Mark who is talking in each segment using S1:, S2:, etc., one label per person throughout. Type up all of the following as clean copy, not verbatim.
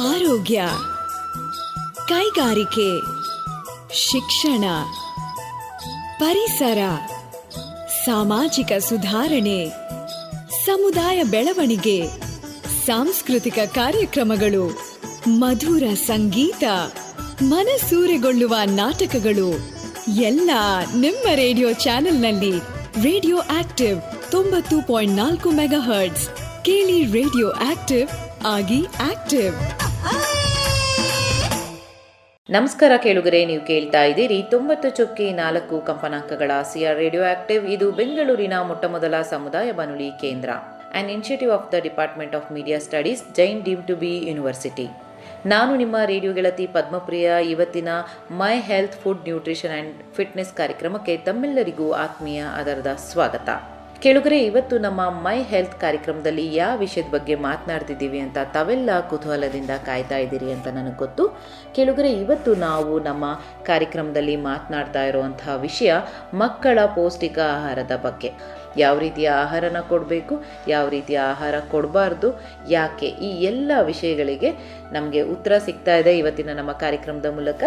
S1: ಆರೋಗ್ಯ, ಕೈಗಾರಿಕೆ, ಶಿಕ್ಷಣ, ಪರಿಸರ, ಸಾಮಾಜಿಕ ಸುಧಾರಣೆ, ಸಮುದಾಯ ಬೆಳವಣಿಗೆ, ಸಾಂಸ್ಕೃತಿಕ ಕಾರ್ಯಕ್ರಮಗಳು, ಮಧುರ ಸಂಗೀತ, ಮನಸೂರೆಗೊಳ್ಳುವ ನಾಟಕಗಳು ಎಲ್ಲ ನಿಮ್ಮ ರೇಡಿಯೋ ಚಾನೆಲ್ನಲ್ಲಿ. Radio active 90.4 megahertz. ಕೇಳಿ ರೇಡಿಯೋ ಆಕ್ಟಿವ್, ಆಗಿ ಆಕ್ಟಿವ್.
S2: ನಮಸ್ಕಾರ ಕೇಳುಗರೆ, ನೀವು ಕೇಳ್ತಾ ಇದ್ದೀರಿ 90.4 ಕಂಪನಾಂಕಗಳ ಆಸಿಯಾ ರೇಡಿಯೋ ಆಕ್ಟಿವ್. ಇದು ಬೆಂಗಳೂರಿನ ಮೊಟ್ಟಮೊದಲ ಸಮುದಾಯ ಬಾನುಲಿ ಕೇಂದ್ರ, an initiative of the department of media studies, Jain deemed to be university. ನಾನು ನಿಮ್ಮ ರೇಡಿಯೋ ಗೆಳತಿ ಪದ್ಮಪ್ರಿಯ. ಇವತ್ತಿನ my health, food, nutrition and fitness ಕಾರ್ಯಕ್ರಮಕ್ಕೆ ತಮ್ಮೆಲ್ಲರಿಗೂ ಆತ್ಮೀಯ ಆಧಾರದ ಸ್ವಾಗತ. ಕೇಳುಗರೆ, ಇವತ್ತು ನಮ್ಮ ಮೈ ಹೆಲ್ತ್ ಕಾರ್ಯಕ್ರಮದಲ್ಲಿ ಯಾವ ವಿಷಯದ ಬಗ್ಗೆ ಮಾತನಾಡ್ತಿದ್ದೀವಿ ಅಂತ ತಾವೆಲ್ಲ ಕುತೂಹಲದಿಂದ ಕಾಯ್ತಾ ಇದ್ದೀರಿ ಅಂತ ನನಗೆ ಗೊತ್ತು. ಕೇಳುಗರೆ, ಇವತ್ತು ನಾವು ನಮ್ಮ ಕಾರ್ಯಕ್ರಮದಲ್ಲಿ ಮಾತನಾಡ್ತಾ ಇರುವಂತಹ ವಿಷಯ ಮಕ್ಕಳ ಪೌಷ್ಟಿಕ ಆಹಾರದ ಬಗ್ಗೆ. ಯಾವ ರೀತಿಯ ಆಹಾರನ ಕೊಡಬೇಕು, ಯಾವ ರೀತಿಯ ಆಹಾರ ಕೊಡಬಾರ್ದು, ಯಾಕೆ, ಈ ಎಲ್ಲ ವಿಷಯಗಳಿಗೆ ನಮಗೆ ಉತ್ತರ ಸಿಗ್ತಾ ಇದೆ ಇವತ್ತಿನ ನಮ್ಮ ಕಾರ್ಯಕ್ರಮದ ಮೂಲಕ.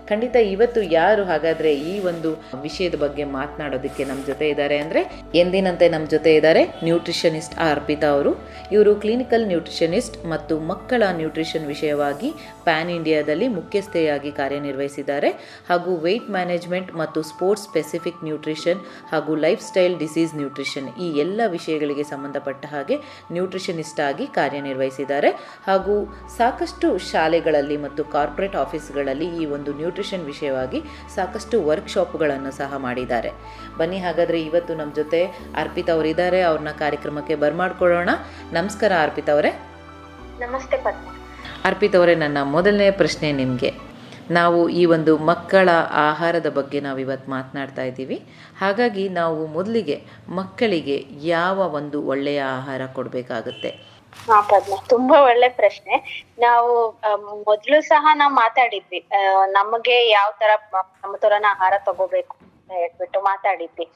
S2: ಖಂಡಿತ ಇವತ್ತು ಯಾರು ಹಾಗಾದರೆ ಈ ಒಂದು ವಿಷಯದ ಬಗ್ಗೆ ಮಾತನಾಡೋದಕ್ಕೆ ನಮ್ಮ ಜೊತೆ ಇದ್ದಾರೆ ಅಂದರೆ, ಎಂದಿನಂತೆ ನಮ್ಮ ಜೊತೆ ಇದ್ದಾರೆ ನ್ಯೂಟ್ರಿಷನಿಸ್ಟ್ ಅರ್ಪಿತಾ ಅವರು. ಇವರು ಕ್ಲಿನಿಕಲ್ ನ್ಯೂಟ್ರಿಷನಿಸ್ಟ್ ಮತ್ತು ಮಕ್ಕಳ ನ್ಯೂಟ್ರಿಷನ್ ವಿಷಯವಾಗಿ ಪ್ಯಾನ್ ಇಂಡಿಯಾದಲ್ಲಿ ಮುಖ್ಯಸ್ಥೆಯಾಗಿ ಕಾರ್ಯನಿರ್ವಹಿಸಿದ್ದಾರೆ. ಹಾಗೂ ವೆಯ್ಟ್ ಮ್ಯಾನೇಜ್ಮೆಂಟ್ ಮತ್ತು ಸ್ಪೋರ್ಟ್ಸ್ ಸ್ಪೆಸಿಫಿಕ್ ನ್ಯೂಟ್ರಿಷನ್ ಹಾಗೂ ಲೈಫ್ ಸ್ಟೈಲ್ ಡಿಸೀಸ್ ನ್ಯೂಟ್ರಿಷನ್, ಈ ಎಲ್ಲ ವಿಷಯಗಳಿಗೆ ಸಂಬಂಧಪಟ್ಟ ಹಾಗೆ ನ್ಯೂಟ್ರಿಷನಿಸ್ಟ್ ಆಗಿ ಕಾರ್ಯನಿರ್ವಹಿಸಿದ್ದಾರೆ. ಹಾಗೂ ಸಾಕಷ್ಟು ಶಾಲೆಗಳಲ್ಲಿ ಮತ್ತು ಕಾರ್ಪೊರೇಟ್ ಆಫೀಸ್ಗಳಲ್ಲಿ ಈ ಒಂದು ನ್ಯೂಟ್ರಿಷನ್ ವಿಷಯವಾಗಿ ಸಾಕಷ್ಟು ವರ್ಕ್ಶಾಪ್ಗಳನ್ನು ಸಹ ಮಾಡಿದ್ದಾರೆ. ಬನ್ನಿ ಹಾಗಾದರೆ ಇವತ್ತು ನಮ್ಮ ಜೊತೆ ಅರ್ಪಿತಾ ಅವರಿದ್ದಾರೆ, ಅವ್ರನ್ನ ಕಾರ್ಯಕ್ರಮಕ್ಕೆ ಬರ್ಮಾಡ್ಕೊಳ್ಳೋಣ. ನಮಸ್ಕಾರ ಅರ್ಪಿತಾ ಅವರೇ.
S3: ನಮಸ್ತೆ ಪದ್ಮ.
S2: ಅರ್ಪಿತಾ ಅವರೇ, ನನ್ನ ಮೊದಲನೇ ಪ್ರಶ್ನೆ ನಿಮಗೆ. ನಾವು ಈ ಒಂದು ಮಕ್ಕಳ ಆಹಾರದ ಬಗ್ಗೆ ನಾವು ಇವತ್ತು ಮಾತನಾಡ್ತಾ ಇದ್ದೀವಿ. ಹಾಗಾಗಿ ನಾವು ಮೊದಲಿಗೆ ಮಕ್ಕಳಿಗೆ ಯಾವ ಒಂದು ಒಳ್ಳೆಯ ಆಹಾರ ಕೊಡಬೇಕಾಗುತ್ತೆ?
S3: ಪದ್ಮ, ತುಂಬಾ ಒಳ್ಳೆ ಪ್ರಶ್ನೆ. ನಾವು ಮೊದ್ಲು ಸಹ ನಾವು ಮಾತಾಡಿದ್ವಿ, ನಮಗೆ ಯಾವ ತರ ಸಮತೋಲನ ಆಹಾರ ತಗೋಬೇಕು ಅಂತ ಹೇಳ್ಬಿಟ್ಟು ಮಾತಾಡಿದ್ವಿ.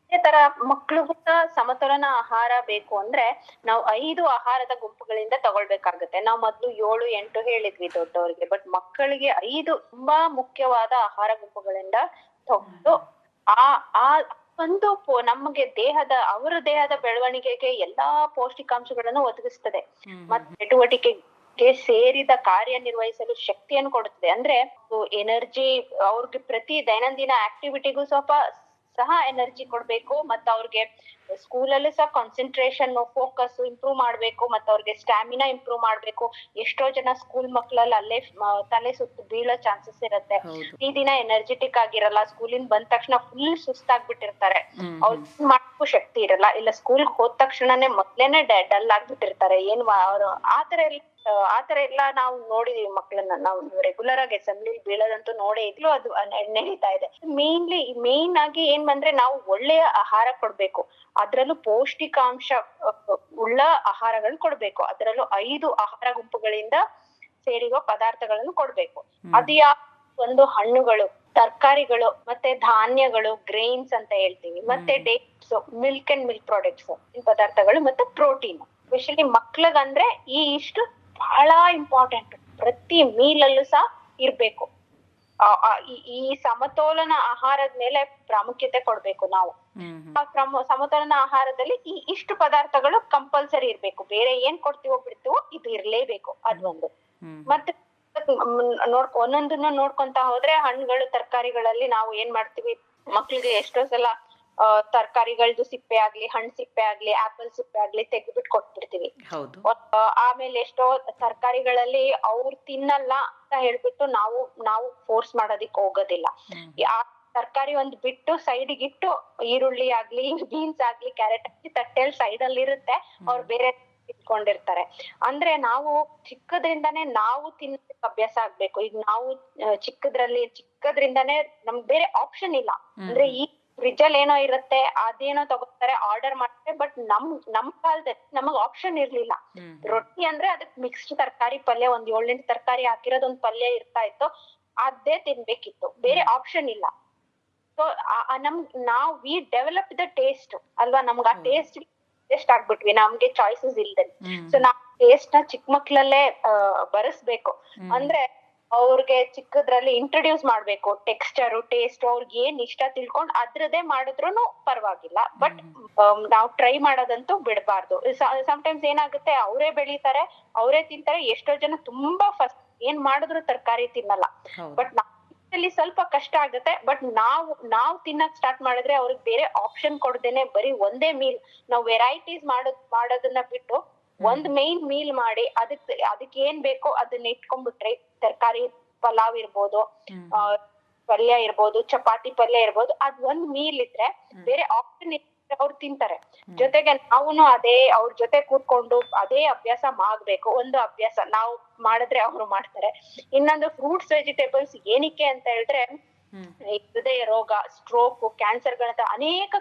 S3: ಅದೇ ತರ ಮಕ್ಳಿಗೂ ಸಮತೋಲನ ಆಹಾರ ಬೇಕು ಅಂದ್ರೆ ನಾವು 5 ಆಹಾರದ ಗುಂಪುಗಳಿಂದ ತಗೊಳ್ಬೇಕಾಗುತ್ತೆ. ನಾವು ಮೊದ್ಲು 7, 8 ಹೇಳಿದ್ವಿ ದೊಡ್ಡವರಿಗೆ, ಬಟ್ ಮಕ್ಕಳಿಗೆ 5 ತುಂಬಾ ಮುಖ್ಯವಾದ ಆಹಾರ ಗುಂಪುಗಳಿಂದ ತಗೊಂಡು ಆ ಒಂದು ನಮಗೆ ಅವರ ದೇಹದ ಬೆಳವಣಿಗೆಗೆ ಎಲ್ಲಾ ಪೌಷ್ಟಿಕಾಂಶಗಳನ್ನು ಒದಗಿಸ್ತದೆ ಮತ್ತೆ ಚಟುವಟಿಕೆಗೆ ಸೇರಿದ ಕಾರ್ಯನಿರ್ವಹಿಸಲು ಶಕ್ತಿಯನ್ನು ಕೊಡುತ್ತದೆ. ಅಂದ್ರೆ ಎನರ್ಜಿ, ಅವ್ರಿಗೆ ಪ್ರತಿ ದೈನಂದಿನ ಆಕ್ಟಿವಿಟಿಗೂ ಸಹ ಎನರ್ಜಿ ಕೊಡ್ಬೇಕು, ಮತ್ತೆ ಅವ್ರಿಗೆ ಸ್ಕೂಲಲ್ಲೂ ಸಹ ಕಾನ್ಸಂಟ್ರೇಷನ್, ಫೋಕಸ್ ಇಂಪ್ರೂವ್ ಮಾಡ್ಬೇಕು, ಮತ್ತೆ ಅವ್ರಿಗೆ ಸ್ಟಾಮಿನಾ ಇಂಪ್ರೂವ್ ಮಾಡ್ಬೇಕು. ಎಷ್ಟೋ ಜನ ಸ್ಕೂಲ್ ಮಕ್ಕಳಲ್ಲಿ ಅಲ್ಲೇ ತಲೆ ಸುತ್ತು ಬೀಳೋ ಚಾನ್ಸಸ್ ಇರುತ್ತೆ. ಈ ದಿನ ಎನರ್ಜೆಟಿಕ್ ಆಗಿರಲ್ಲ, ಸ್ಕೂಲಿಂದ ಬಂದ ತಕ್ಷಣ ಫುಲ್ ಸುಸ್ತಾಗ್ಬಿಟ್ಟಿರ್ತಾರೆ, ಅವ್ರು ಮಾಡಕ್ಕೂ ಶಕ್ತಿ ಇರಲ್ಲ. ಇಲ್ಲ ಸ್ಕೂಲ್ಗೆ ಹೋದ ತಕ್ಷಣನೇ ಮೊದ್ಲೇನೆ ಡಲ್ ಆಗ್ಬಿಟ್ಟಿರ್ತಾರೆ. ಅವ್ರು ಆತರ ಎಲ್ಲ ನಾವು ನೋಡಿದೀವಿ ಮಕ್ಳನ್ನ. ನಾವು ರೆಗ್ಯುಲರ್ ಆಗಿ ಅಸೆಂಬ್ಲಿ ಬೀಳೋದಂತೂ ನೋಡೇ ಇದ್ಲು, ಅದು ನಡೀತಾ ಇದೆ. ಮೇನ್ ಆಗಿ ಏನ್ ಬಂದ್ರೆ ನಾವು ಒಳ್ಳೆಯ ಆಹಾರ ಕೊಡ್ಬೇಕು, ಅದ್ರಲ್ಲೂ ಪೌಷ್ಟಿಕಾಂಶ ಉಳ್ಳ ಆಹಾರಗಳು ಕೊಡ್ಬೇಕು. ಅದರಲ್ಲೂ 5 ಆಹಾರ ಗುಂಪುಗಳಿಂದ ಸೇರಿರುವ ಪದಾರ್ಥಗಳನ್ನು ಕೊಡ್ಬೇಕು. ಅದು ಒಂದು ಹಣ್ಣುಗಳು, ತರಕಾರಿಗಳು, ಮತ್ತೆ ಧಾನ್ಯಗಳು, ಗ್ರೈನ್ಸ್ ಅಂತ ಹೇಳ್ತೀವಿ, ಮತ್ತೆ dates, milk and milk products, ಈ ಪದಾರ್ಥಗಳು, ಮತ್ತೆ ಪ್ರೋಟೀನ್. ಸ್ಪೆಷಲಿ ಮಕ್ಳಿಗಂದ್ರೆ ಇಷ್ಟು ಬಹಳ ಇಂಪಾರ್ಟೆಂಟ್. ಪ್ರತಿ ಮೀಲಲ್ಲೂ ಸಹ ಇರ್ಬೇಕು. ಈ ಸಮತೋಲನ ಆಹಾರದ ಮೇಲೆ ಪ್ರಾಮುಖ್ಯತೆ ಕೊಡ್ಬೇಕು ನಾವು. ಸಮತೋಲನ ಆಹಾರದಲ್ಲಿ ಇಷ್ಟು ಪದಾರ್ಥಗಳು ಕಂಪಲ್ಸರಿ ಇರ್ಬೇಕು. ಬೇರೆ ಏನ್ ಕೊಡ್ತೀವೋ ಬಿಡ್ತೀವೋ ಇದು ಇರ್ಲೇಬೇಕು, ಅದೊಂದು. ಮತ್ತೆ ಒಂದೊಂದನ್ನ ನೋಡ್ಕೊಂತ ಹೋದ್ರೆ ಹಣ್ಣುಗಳು, ತರಕಾರಿಗಳಲ್ಲಿ ನಾವು ಏನ್ ಮಾಡ್ತೀವಿ, ಮಕ್ಳಿಗೆ ಎಷ್ಟೋ ಸಲ ತರಕಾರಿಗಳದ್ದು ಸಿಪ್ಪೆ ಆಗ್ಲಿ, ಹಣ್ಣು ಸಿಪ್ಪೆ ಆಗ್ಲಿ, ಆಪಲ್ ಸಿಪ್ಪೆ ಆಗ್ಲಿ ತೆಗೆದ್ಬಿಟ್ಟು ಕೊಟ್ಬಿಡ್ತೀವಿ. ಆಮೇಲೆ ಎಷ್ಟೋ ತರಕಾರಿಗಳಲ್ಲಿ ಅವ್ರು ತಿನ್ನಲ್ಲ ಅಂತ ಹೇಳ್ಬಿಟ್ಟು ನಾವು ಫೋರ್ಸ್ ಮಾಡೋದಿಕ್ ಹೋಗೋದಿಲ್ಲ. ಆ ತರಕಾರಿ ಒಂದ್ ಬಿಟ್ಟು ಸೈಡ್ಗೆ ಇಟ್ಟು, ಈರುಳ್ಳಿ ಆಗ್ಲಿ, ಬೀನ್ಸ್ ಆಗ್ಲಿ, ಕ್ಯಾರೆಟ್ ಆಗ್ಲಿ ತಟ್ಟೆಲ್ ಸೈಡ್ ಅಲ್ಲಿ ಇರುತ್ತೆ, ಅವ್ರು ಬೇರೆ ಇಟ್ಕೊಂಡಿರ್ತಾರೆ. ಅಂದ್ರೆ ನಾವು ಚಿಕ್ಕದ್ರಿಂದಾನೇ ನಾವು ತಿನ್ನೋದಕ್ಕೆ ಅಭ್ಯಾಸ ಆಗ್ಬೇಕು. ಈಗ ನಾವು ಚಿಕ್ಕದ್ರಿಂದಾನೇ ನಮ್ಗೆ ಬೇರೆ ಆಪ್ಷನ್ ಇಲ್ಲ. ಅಂದ್ರೆ ಈ ಫ್ರಿಜ್ ಅಲ್ಲಿ ಏನೋ ಇರುತ್ತೆ, ಅದೇನೋ ತಗೋತಾರೆ, ಆರ್ಡರ್ ಮಾಡ್ತಾರೆ. ಬಟ್ ನಮ್ ಕಾಲದಲ್ಲಿ ನಮಗ್ ಆಪ್ಷನ್ ಇರ್ಲಿಲ್ಲ. ರೊಟ್ಟಿ ಅಂದ್ರೆ ಅದಕ್ ಮಿಕ್ಸ್ಡ್ ತರಕಾರಿ ಪಲ್ಯ, ಒಂದ್ 7-8 ತರಕಾರಿ ಹಾಕಿರೋದ್ ಒಂದ್ ಪಲ್ಯ ಇರ್ತಾ ಇತ್ತು, ಅದೇ ತಿನ್ಬೇಕಿತ್ತು, ಬೇರೆ ಆಪ್ಷನ್ ಇಲ್ಲ. So we develop the taste ಅಲ್ವಾ, ನಮ್ಗೆ ಆ ಟೇಸ್ಟ್ ಅಡ್ಜಸ್ಟ್ ಆಗ್ಬಿಟ್ವಿ ನಮ್ಗೆ ಚಾಯ್ಸಸ್ ಇಲ್ದೆ. ಸೊ ನಾವ್ ಟೇಸ್ಟ್ ನ ಚಿಕ್ಕ ಮಕ್ಳಲ್ಲೇ ಬರೆಸ್ಬೇಕು. ಅಂದ್ರೆ ಅವ್ರಿಗೆ ಚಿಕ್ಕದ್ರಲ್ಲಿ ಇಂಟ್ರೊಡ್ಯೂಸ್ ಮಾಡ್ಬೇಕು, ಟೆಕ್ಸ್ಚರ್ ಟೇಸ್ಟ್ ಅವ್ರಿಗೆ ಏನ್ ಇಷ್ಟ ತಿಳ್ಕೊಂಡ್ ಅದ್ರದ್ದೇ ಮಾಡಿದ್ರು ಪರವಾಗಿಲ್ಲ. ಬಟ್ ನಾವ್ ಟ್ರೈ ಮಾಡೋದಂತೂ ಬಿಡಬಾರ್ದು. ಸಮ್ಟೈಮ್ಸ್ ಏನಾಗುತ್ತೆ, ಅವರೇ ಬೆಳಿತಾರೆ, ಅವರೇ ತಿಂತಾರೆ. ಎಷ್ಟೋ ಜನ ತುಂಬಾ ಫಸ್ಟ್ ಏನ್ ಮಾಡಿದ್ರು ತರಕಾರಿ ತಿನ್ನಲ್ಲ. ಬಟ್ ಅಲ್ಲಿ ಸ್ವಲ್ಪ ಕಷ್ಟ ಆಗುತ್ತೆ. ಬಟ್ ನಾವು ತಿನ್ನಕ್ ಸ್ಟಾರ್ಟ್ ಮಾಡಿದ್ರೆ ಅವ್ರಿಗೆ ಬೇರೆ ಆಪ್ಷನ್ ಕೊಡ್ದೇನೆ ಬರೀ ಒಂದೇ ಮೀಲ್, ನಾವು ವೆರೈಟೀಸ್ ಮಾಡೋದನ್ನ ಬಿಟ್ಟು ಒಂದ್ ಮೈನ್ ಮೀಲ್ ಮಾಡಿ ಅದಕ್ಕೆ ಏನ್ ಬೇಕೋ ಅದನ್ನ ಇಟ್ಕೊಂಡ್ಬಿಟ್ರೆ, ತರಕಾರಿ ಪಲಾವ್ ಇರ್ಬೋದು, ಪಲ್ಯ ಇರ್ಬೋದು, ಚಪಾತಿ ಪಲ್ಯ ಇರ್ಬೋದು, ಅದ್ ಒಂದ್ ಮೀಲ್ ಇದ್ರೆ ಬೇರೆ ಆಪ್ಷನ್ ಅವ್ರು ತಿಂತಾರೆ. ಜೊತೆಗೆ ನಾವುನು ಅದೇ ಅವ್ರ ಜೊತೆ ಕೂತ್ಕೊಂಡು ಅದೇ ಅಭ್ಯಾಸ ಮಾಡ್ಬೇಕು. ಒಂದು ಅಭ್ಯಾಸ ನಾವು ಮಾಡಿದ್ರೆ ಅವ್ರು ಮಾಡ್ತಾರೆ. ಇನ್ನೊಂದು ಫ್ರೂಟ್ಸ್ ವೆಜಿಟೇಬಲ್ಸ್ ಏನಕ್ಕೆ ಅಂತ ಹೇಳಿದ್ರೆ, ಹೃದಯ ರೋಗ, ಸ್ಟ್ರೋಕ್, ಕ್ಯಾನ್ಸರ್ ಗಳಂತ ಅನೇಕ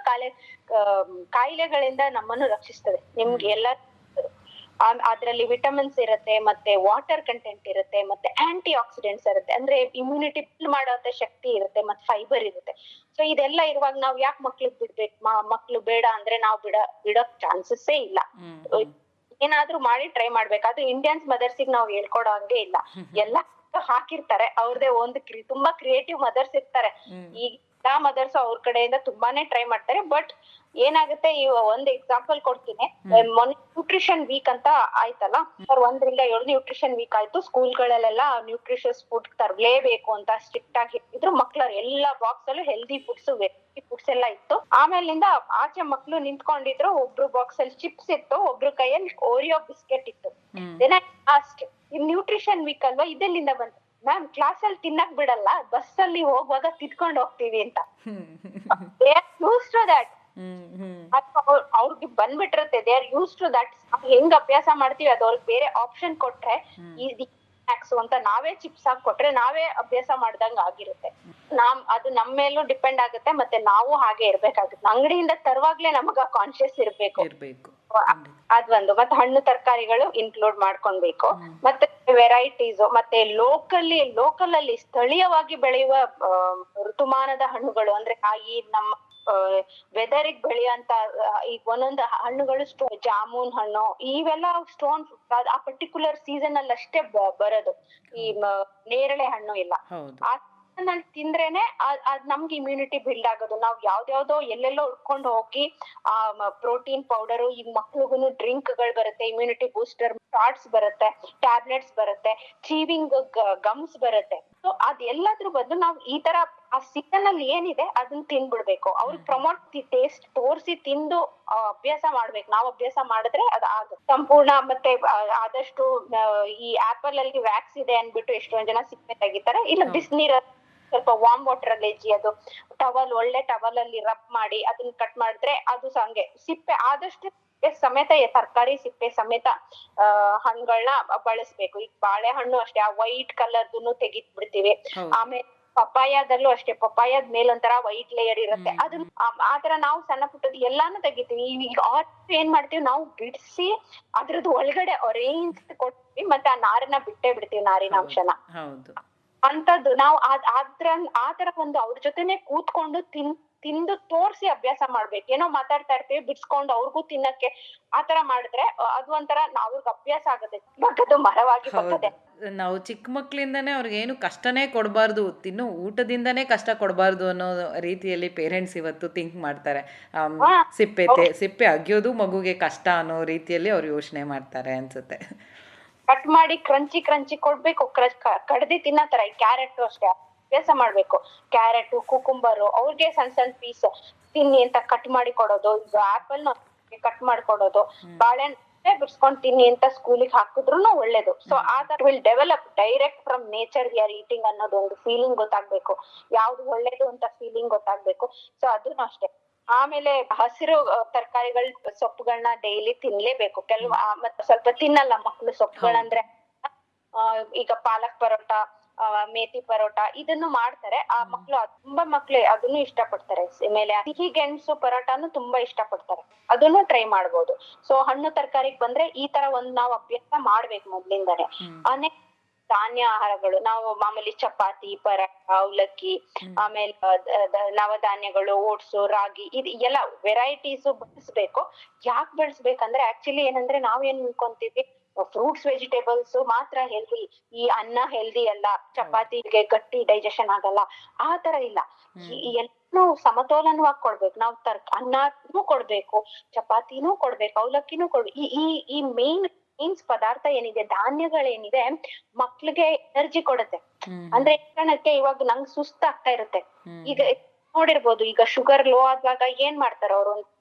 S3: ಕಾಯಿಲೆಗಳಿಂದ ನಮ್ಮನ್ನು ರಕ್ಷಿಸ್ತದೆ. ನಿಮ್ಗೆ ಎಲ್ಲ ಅದ್ರಲ್ಲಿ ವಿಟಮಿನ್ಸ್ ಇರುತ್ತೆ, ಮತ್ತೆ ವಾಟರ್ ಕಂಟೆಂಟ್ ಇರುತ್ತೆ, ಮತ್ತೆ ಆಂಟಿ ಆಕ್ಸಿಡೆಂಟ್ಸ್ ಇರುತ್ತೆ. ಅಂದ್ರೆ ಇಮ್ಯುನಿಟಿ ಬಿಲ್ಡ್ ಮಾಡುವಂತ ಶಕ್ತಿ ಇರುತ್ತೆ, ಮತ್ತೆ ಫೈಬರ್ ಇರುತ್ತೆ. ಸೊ ಇದೆಲ್ಲ ಇರುವಾಗ ನಾವ್ ಯಾಕೆ ಮಕ್ಳಿಗೆ ಬಿಡ್ಬೇಕು? ಮಕ್ಳು ಬೇಡ ಅಂದ್ರೆ ನಾವು ಬಿಡೋಕ್ ಚಾನ್ಸಸ್ಸೇ ಇಲ್ಲ. ಏನಾದ್ರೂ ಮಾಡಿ ಟ್ರೈ ಮಾಡ್ಬೇಕು. ಅದು ಇಂಡಿಯನ್ಸ್ ಮದರ್ಸಿಗೆ ನಾವ್ ಹೇಳ್ಕೊಡೋ ಹಂಗೆ ಇಲ್ಲ. ಎಲ್ಲ ಹಾಕಿರ್ತಾರೆ ಅವ್ರದೇ ಒಂದು ತುಂಬಾ ಕ್ರಿಯೇಟಿವ್ ಮದರ್ಸ್ ಇರ್ತಾರೆ. ಈಗ ಮದರ್ಸ್ ಅವ್ರ ಕಡೆಯಿಂದ ತುಂಬಾನೇ ಟ್ರೈ ಮಾಡ್ತಾರೆ. ಬಟ್ ಏನಾಗುತ್ತೆ, ಒಂದ್ ಎಕ್ಸಾಂಪಲ್ ಕೊಡ್ತೀನಿ. ಮೊನ್ನೆ ನ್ಯೂಟ್ರಿಷನ್ ವೀಕ್ ಅಂತ ಆಯ್ತಲ್ಲ, 1 ರಿಂದ 7 ನ್ಯೂಟ್ರಿಷನ್ ವೀಕ್ ಆಯ್ತು. ಸ್ಕೂಲ್ಗಳಲ್ಲೆಲ್ಲ ನ್ಯೂಟ್ರಿಷಸ್ ಫುಡ್ ತರಲೇಬೇಕು ಅಂತ ಸ್ಟ್ರಿಕ್ಟ್ ಆಗಿ ಇದ್ರು. ಮಕ್ಳ ಎಲ್ಲಾ ಬಾಕ್ಸ್ ಅಲ್ಲೂ ಹೆಲ್ದಿ ಫುಡ್ಸ್ ಎಲ್ಲ ಇತ್ತು. ಆಮೇಲಿಂದ ಆಚೆ ಮಕ್ಳು ನಿಂತ್ಕೊಂಡಿದ್ರು. ಒಬ್ರು ಬಾಕ್ಸ್ ಅಲ್ಲಿ ಚಿಪ್ಸ್ ಇತ್ತು, ಒಬ್ರು ಕೈಯಲ್ಲಿ ಓರಿಯೋ ಬಿಸ್ಕೆಟ್ ಇತ್ತು. ಅಷ್ಟೇ. ಇನ್ ನ್ಯೂಟ್ರಿಷನ್ ವೀಕ್ ಅಲ್ವಾ, ಇದೆಲ್ಲಿಂದ ಬಂತು? ಮ್ಯಾಮ್ ಕ್ಲಾಸ್ ಅಲ್ಲಿ ತಿನ್ನಕ್ ಬಿಡಲ್ಲ, ಬಸ್ ಅಲ್ಲಿ ಹೋಗುವಾಗ ತಿದ್ಕೊಂಡ್ ಹೋಗ್ತೀವಿ ಅಂತ. ಅವ್ರಿಗೆ ಬಂದ್ಬಿಟ್ಟಿರುತ್ತೆ, they are used to that. ಹೆಂಗ್ ಅಭ್ಯಾಸ ಮಾಡ್ತೀವಿ ಅದು ಅವ್ರಿಗೆ ಬೇರೆ ಆಪ್ಷನ್ ಕೊಟ್ರೆ, ಅಂತ ನಾವೇ ಚಿಪ್ಸ್ ಹಾಕಿ ಕೊಟ್ರೆ ನಾವೇ ಅಭ್ಯಾಸ ಮಾಡ್ದಂಗ ಆಗಿರುತ್ತೆ. ಅದು ನಮ್ಮ ಮೇಲೂ ಡಿಪೆಂಡ್ ಆಗುತ್ತೆ. ಮತ್ತೆ ನಾವು ಹಾಗೆ ಇರ್ಬೇಕಾಗುತ್ತೆ. ಅಂಗಡಿಯಿಂದ ತರುವಾಗ್ಲೇ ನಮಗ ಕಾನ್ಶಿಯಸ್ ಇರ್ಬೇಕು. ಅದೊಂದು. ಮತ್ತೆ ಹಣ್ಣು ತರಕಾರಿಗಳು ಇನ್ಕ್ಲೂಡ್ ಮಾಡ್ಕೊಳ್ಬೇಕು. ಮತ್ತೆ ವೆರೈಟೀಸ್, ಮತ್ತೆ ಲೋಕಲ್ ಅಲ್ಲಿ ಸ್ಥಳೀಯವಾಗಿ ಬೆಳೆಯುವ ಋತುಮಾನದ ಹಣ್ಣುಗಳು, ಅಂದ್ರೆ ಕಾಯಿ ನಮ್ಮ ವೆದರ್ಗ್ ಬೆಳೆಯುವಂತ ಈಗ ಒಂದೊಂದು ಹಣ್ಣುಗಳು, ಜಾಮೂನ್ ಹಣ್ಣು, ಇವೆಲ್ಲ ಸ್ಟೋನ್ ಆ ಪರ್ಟಿಕ್ಯುಲರ್ ಸೀಸನ್ ಅಲ್ಲಿ ಅಷ್ಟೇ ಬರೋದು. ಈ ನೇರಳೆ ಹಣ್ಣು ಇಲ್ಲ, ತಿಂದ್ರೇನೆ ಅದ್ ನಮ್ಗೆ ಇಮ್ಯುನಿಟಿ ಬಿಲ್ಡ್ ಆಗೋದು. ನಾವ್ ಯಾವ್ದಾವ್ದೋ ಎಲ್ಲೆಲ್ಲೋ ಉಟ್ಕೊಂಡು ಹೋಗಿ ಆ ಪ್ರೋಟೀನ್ ಪೌಡರ್, ಈಗ ಮಕ್ಳಿಗೂ ಡ್ರಿಂಕ್ ಗಳು ಬರುತ್ತೆ, ಇಮ್ಯುನಿಟಿ ಬೂಸ್ಟರ್ ಶಾರ್ಟ್ಸ್ ಬರುತ್ತೆ, ಟ್ಯಾಬ್ಲೆಟ್ಸ್ ಬರುತ್ತೆ, ಚೀವಿಂಗ್ ಗಮ್ಸ್ ಬರುತ್ತೆ. ಸೊ ಅದೆಲ್ಲದ್ರ ಬದಲು ನಾವ್ ಈ ತರ ಆ ಸೀಸನ್ ಅಲ್ಲಿ ಏನಿದೆ ಅದನ್ನ ತಿನ್ಬಿಡ್ಬೇಕು. ಅವ್ರಿಗೆ ಪ್ರಮೋಟ್ ಟೇಸ್ಟ್ ತೋರ್ಸಿ ತಿಂದು ಅಭ್ಯಾಸ ಮಾಡ್ಬೇಕು. ನಾವ್ ಅಭ್ಯಾಸ ಮಾಡಿದ್ರೆ ಅದ್ ಆಗುತ್ತೆ ಸಂಪೂರ್ಣ. ಮತ್ತೆ ಆದಷ್ಟು ಈ ಆಪಲ್ ಅಲ್ಲಿ ವ್ಯಾಕ್ಸ್ ಇದೆ ಅನ್ಬಿಟ್ಟು ಎಷ್ಟೊಂದ್ ಜನ ಸಿಪ್ಪೆ ತೆಗಿತಾರೆ. ಇಲ್ಲ ಬಿಸಿನೀರ ಸ್ವಲ್ಪ ವಾರ್ಮ್ ವಾಟರ್ ಅಲ್ಲಿ ಅದು ಒಳ್ಳೆ ಟವಲ್ ಅಲ್ಲಿ ರಬ್ ಮಾಡಿ ಅದನ್ನ ಕಟ್ ಮಾಡಿದ್ರೆ ಅದು ಹಂಗೆ ಸಿಪ್ಪೆ ಆದಷ್ಟು ಸಮೇತ, ತರಕಾರಿ ಸಿಪ್ಪೆ ಸಮೇತ ಹಣ್ಣುಗಳನ್ನ ಬಳಸ್ಬೇಕು. ಈಗ ಬಾಳೆಹಣ್ಣು ಅಷ್ಟೇ, ಆ ವೈಟ್ ಕಲರ್ದು ತೆಗಿತ್ ಬಿಡ್ತೀವಿ. ಆಮೇಲೆ ಪಪ್ಪಾಯದಲ್ಲೂ ಅಷ್ಟೇ, ಪಪ್ಪಾಯದ ಮೇಲೊಂಥರ ವೈಟ್ ಲೇಯರ್ ಇರುತ್ತೆ, ಅದನ್ನ ಆತರ ನಾವು ಸಣ್ಣ ಪುಟ್ಟದ್ ಎಲ್ಲಾನು ತೆಗಿತೀವಿ. ಈಗ ಏನ್ ಮಾಡ್ತೀವಿ, ನಾವು ಬಿಡಿಸಿ ಅದ್ರದ್ದು ಒಳಗಡೆ ಆರೆಂಜ್ ಕೊಡ್ತೀವಿ, ಮತ್ತೆ ಆ ನಾರನ್ನ ಬಿಟ್ಟೇ ಬಿಡ್ತೀವಿ, ನಾರಿನ ಅಂಶನ. ಅಂತದ್ದು ನಾವು ಆತರ ಒಂದು ಅವ್ರ ಜೊತೆನೆ ಕೂತ್ಕೊಂಡು ತಿಂದು ತೋರ್ಸಿ ಅಭ್ಯಾಸ ಮಾಡ್ಬೇಕು. ಏನೋ ಮಾತಾಡ್ತಾ ಇರ್ತೀವಿ, ಬಿಡ್ಸ್ಕೊಂಡು ಅವ್ರಿಗೂ ತಿನ್ನಕ್ಕೆ ಆತರ ಮಾಡಿದ್ರೆ ಅದು ಒಂಥರ ಅವ್ರಿಗೆ ಅಭ್ಯಾಸ ಆಗುತ್ತೆ. ಅದು ಮರವಾಗಿ ಬರ್ತದೆ.
S2: ನಾವು ಚಿಕ್ಕ ಮಕ್ಳಿಂದಾನೇ ಅವ್ರಿಗೆ ಏನು ಕಷ್ಟನೇ ಕೊಡಬಾರ್ದು, ತಿನ್ನೋ ಊಟದಿಂದಾನೇ ಕಷ್ಟ ಕೊಡಬಾರ್ದು ಅನ್ನೋ ರೀತಿಯಲ್ಲಿ ಪೇರೆಂಟ್ಸ್ ಇವತ್ತು ಥಿಂಕ್ ಮಾಡ್ತಾರೆ. ಸಿಪ್ಪೆ ಅಗಿಯೋದು ಮಗುಗೆ ಕಷ್ಟ ಅನ್ನೋ ರೀತಿಯಲ್ಲಿ ಅವ್ರು ಯೋಚನೆ ಮಾಡ್ತಾರೆ ಅನ್ಸುತ್ತೆ.
S3: ಕಟ್ ಮಾಡಿ ಕ್ರಂಚಿ ಕೊಡ್ಬೇಕು, ಕಡ್ದಿ ತಿನ್ನತರ. ಕ್ಯಾರೆಟ್ ಅಷ್ಟೇ ಅಭ್ಯಾಸ ಮಾಡ್ಬೇಕು. ಕ್ಯಾರೆಟ್, ಕುಕುಂಬರು ಅವ್ರಿಗೆ ಸಣ್ಣ ಪೀಸ್ ತಿನ್ನಿ ಅಂತ ಕಟ್ ಮಾಡಿ ಕೊಡೋದು. ಈಗ ಆಪಲ್ ಕಟ್ ಮಾಡ್ಕೊಡೋದು, ಬಾಳೆಹಣ್ಣೆ ಬಿಡ್ಸ್ಕೊಂಡ್ ತಿನ್ನಿ ಅಂತ ಸ್ಕೂಲಿಗೆ ಹಾಕಿದ್ರು ಒಳ್ಳೇದು. ಸೊ ಆತರ will develop direct from nature we are eating ಅನ್ನೋದು ಒಂದು ಫೀಲಿಂಗ್ ಗೊತ್ತಾಗ್ಬೇಕು, ಯಾವ್ದು ಒಳ್ಳೇದು ಅಂತ ಫೀಲಿಂಗ್ ಗೊತ್ತಾಗ್ಬೇಕು. ಸೊ ಅದನ್ನು ಅಷ್ಟೇ. ಆಮೇಲೆ ಹಸಿರು ತರಕಾರಿಗಳ ಸೊಪ್ಪುಗಳನ್ನ ಡೈಲಿ ತಿನ್ಲೇಬೇಕು. ಮತ್ತೆ ಸ್ವಲ್ಪ ತಿನ್ನಲ್ಲ ಮಕ್ಳು ಸೊಪ್ಪುಗಳಂದ್ರೆ. ಈಗ ಪಾಲಕ್ ಪರೋಟ, ಮೇಥಿ ಪರೋಟ ಇದನ್ನು ಮಾಡ್ತಾರೆ ಆ ಮಕ್ಳು. ತುಂಬಾ ಮಕ್ಳು ಅದನ್ನು ಇಷ್ಟಪಡ್ತಾರೆ. ಆಮೇಲೆ ಸಿಹಿ ಗೆಣಸು ಪರೋಟಾನು ತುಂಬಾ ಇಷ್ಟಪಡ್ತಾರೆ, ಅದನ್ನು ಟ್ರೈ ಮಾಡ್ಬೋದು. ಸೊ ಹಣ್ಣು ತರಕಾರಿಗೆ ಬಂದ್ರೆ ಈ ತರ ಒಂದ್ ನಾವ್ ಅಭ್ಯಾಸ ಮಾಡ್ಬೇಕು ಮೊದ್ಲಿಂದಾನೆ. ಧಾನ್ಯ ಆಹಾರಗಳು ನಾವು ಮಾಮೂಲಿ ಚಪಾತಿ, ಪರಾಟ, ಅವಲಕ್ಕಿ, ಆಮೇಲೆ ನವಧಾನ್ಯಗಳು, ಓಟ್ಸು, ರಾಗಿ, ಇದು ಎಲ್ಲ ವೆರೈಟೀಸ್ ಬಳಸ್ಬೇಕು. ಯಾಕೆ ಬಳಸ್ಬೇಕಂದ್ರೆ ಆಕ್ಚುಲಿ ಏನಂದ್ರೆ ನಾವ್ ಏನ್ ಅನ್ಕೊಂತೀವಿ, ಫ್ರೂಟ್ಸ್ ವೆಜಿಟೇಬಲ್ಸ್ ಮಾತ್ರ ಹೆಲ್ದಿ, ಈ ಅನ್ನ ಹೆಲ್ದಿ ಅಲ್ಲ, ಚಪಾತಿಗೆ ಗಟ್ಟಿ ಡೈಜೆಷನ್ ಆಗಲ್ಲ, ಆ ತರ ಇಲ್ಲ. ಎಲ್ಲಾನು ಸಮತೋಲನವಾಗಿ ಕೊಡ್ಬೇಕು. ನಾವು ಅನ್ನನೂ ಕೊಡ್ಬೇಕು, ಚಪಾತಿನೂ ಕೊಡ್ಬೇಕು, ಅವಲಕ್ಕಿನೂ ಕೊಡ್ಬೇಕು. ಈ ಮೀನ್ಸ್ ಪದಾರ್ಥ ಏನಿದೆ, ಧಾನ್ಯಗಳೇನಿದೆ, ಮಕ್ಳಿಗೆ ಎನರ್ಜಿ ಕೊಡುತ್ತೆ. ಅಂದ್ರೆ ಕಾರಣಕ್ಕೆ ಇವಾಗ ನಂಗ್ ಸುಸ್ತಾಗ್ತಾ ಇರುತ್ತೆ, ಈಗ ನೋಡಿರ್ಬೋದು, ಈಗ ಶುಗರ್ ಲೋ ಆದಾಗ ಏನ್ ಮಾಡ್ತಾರೆ ಅವರು,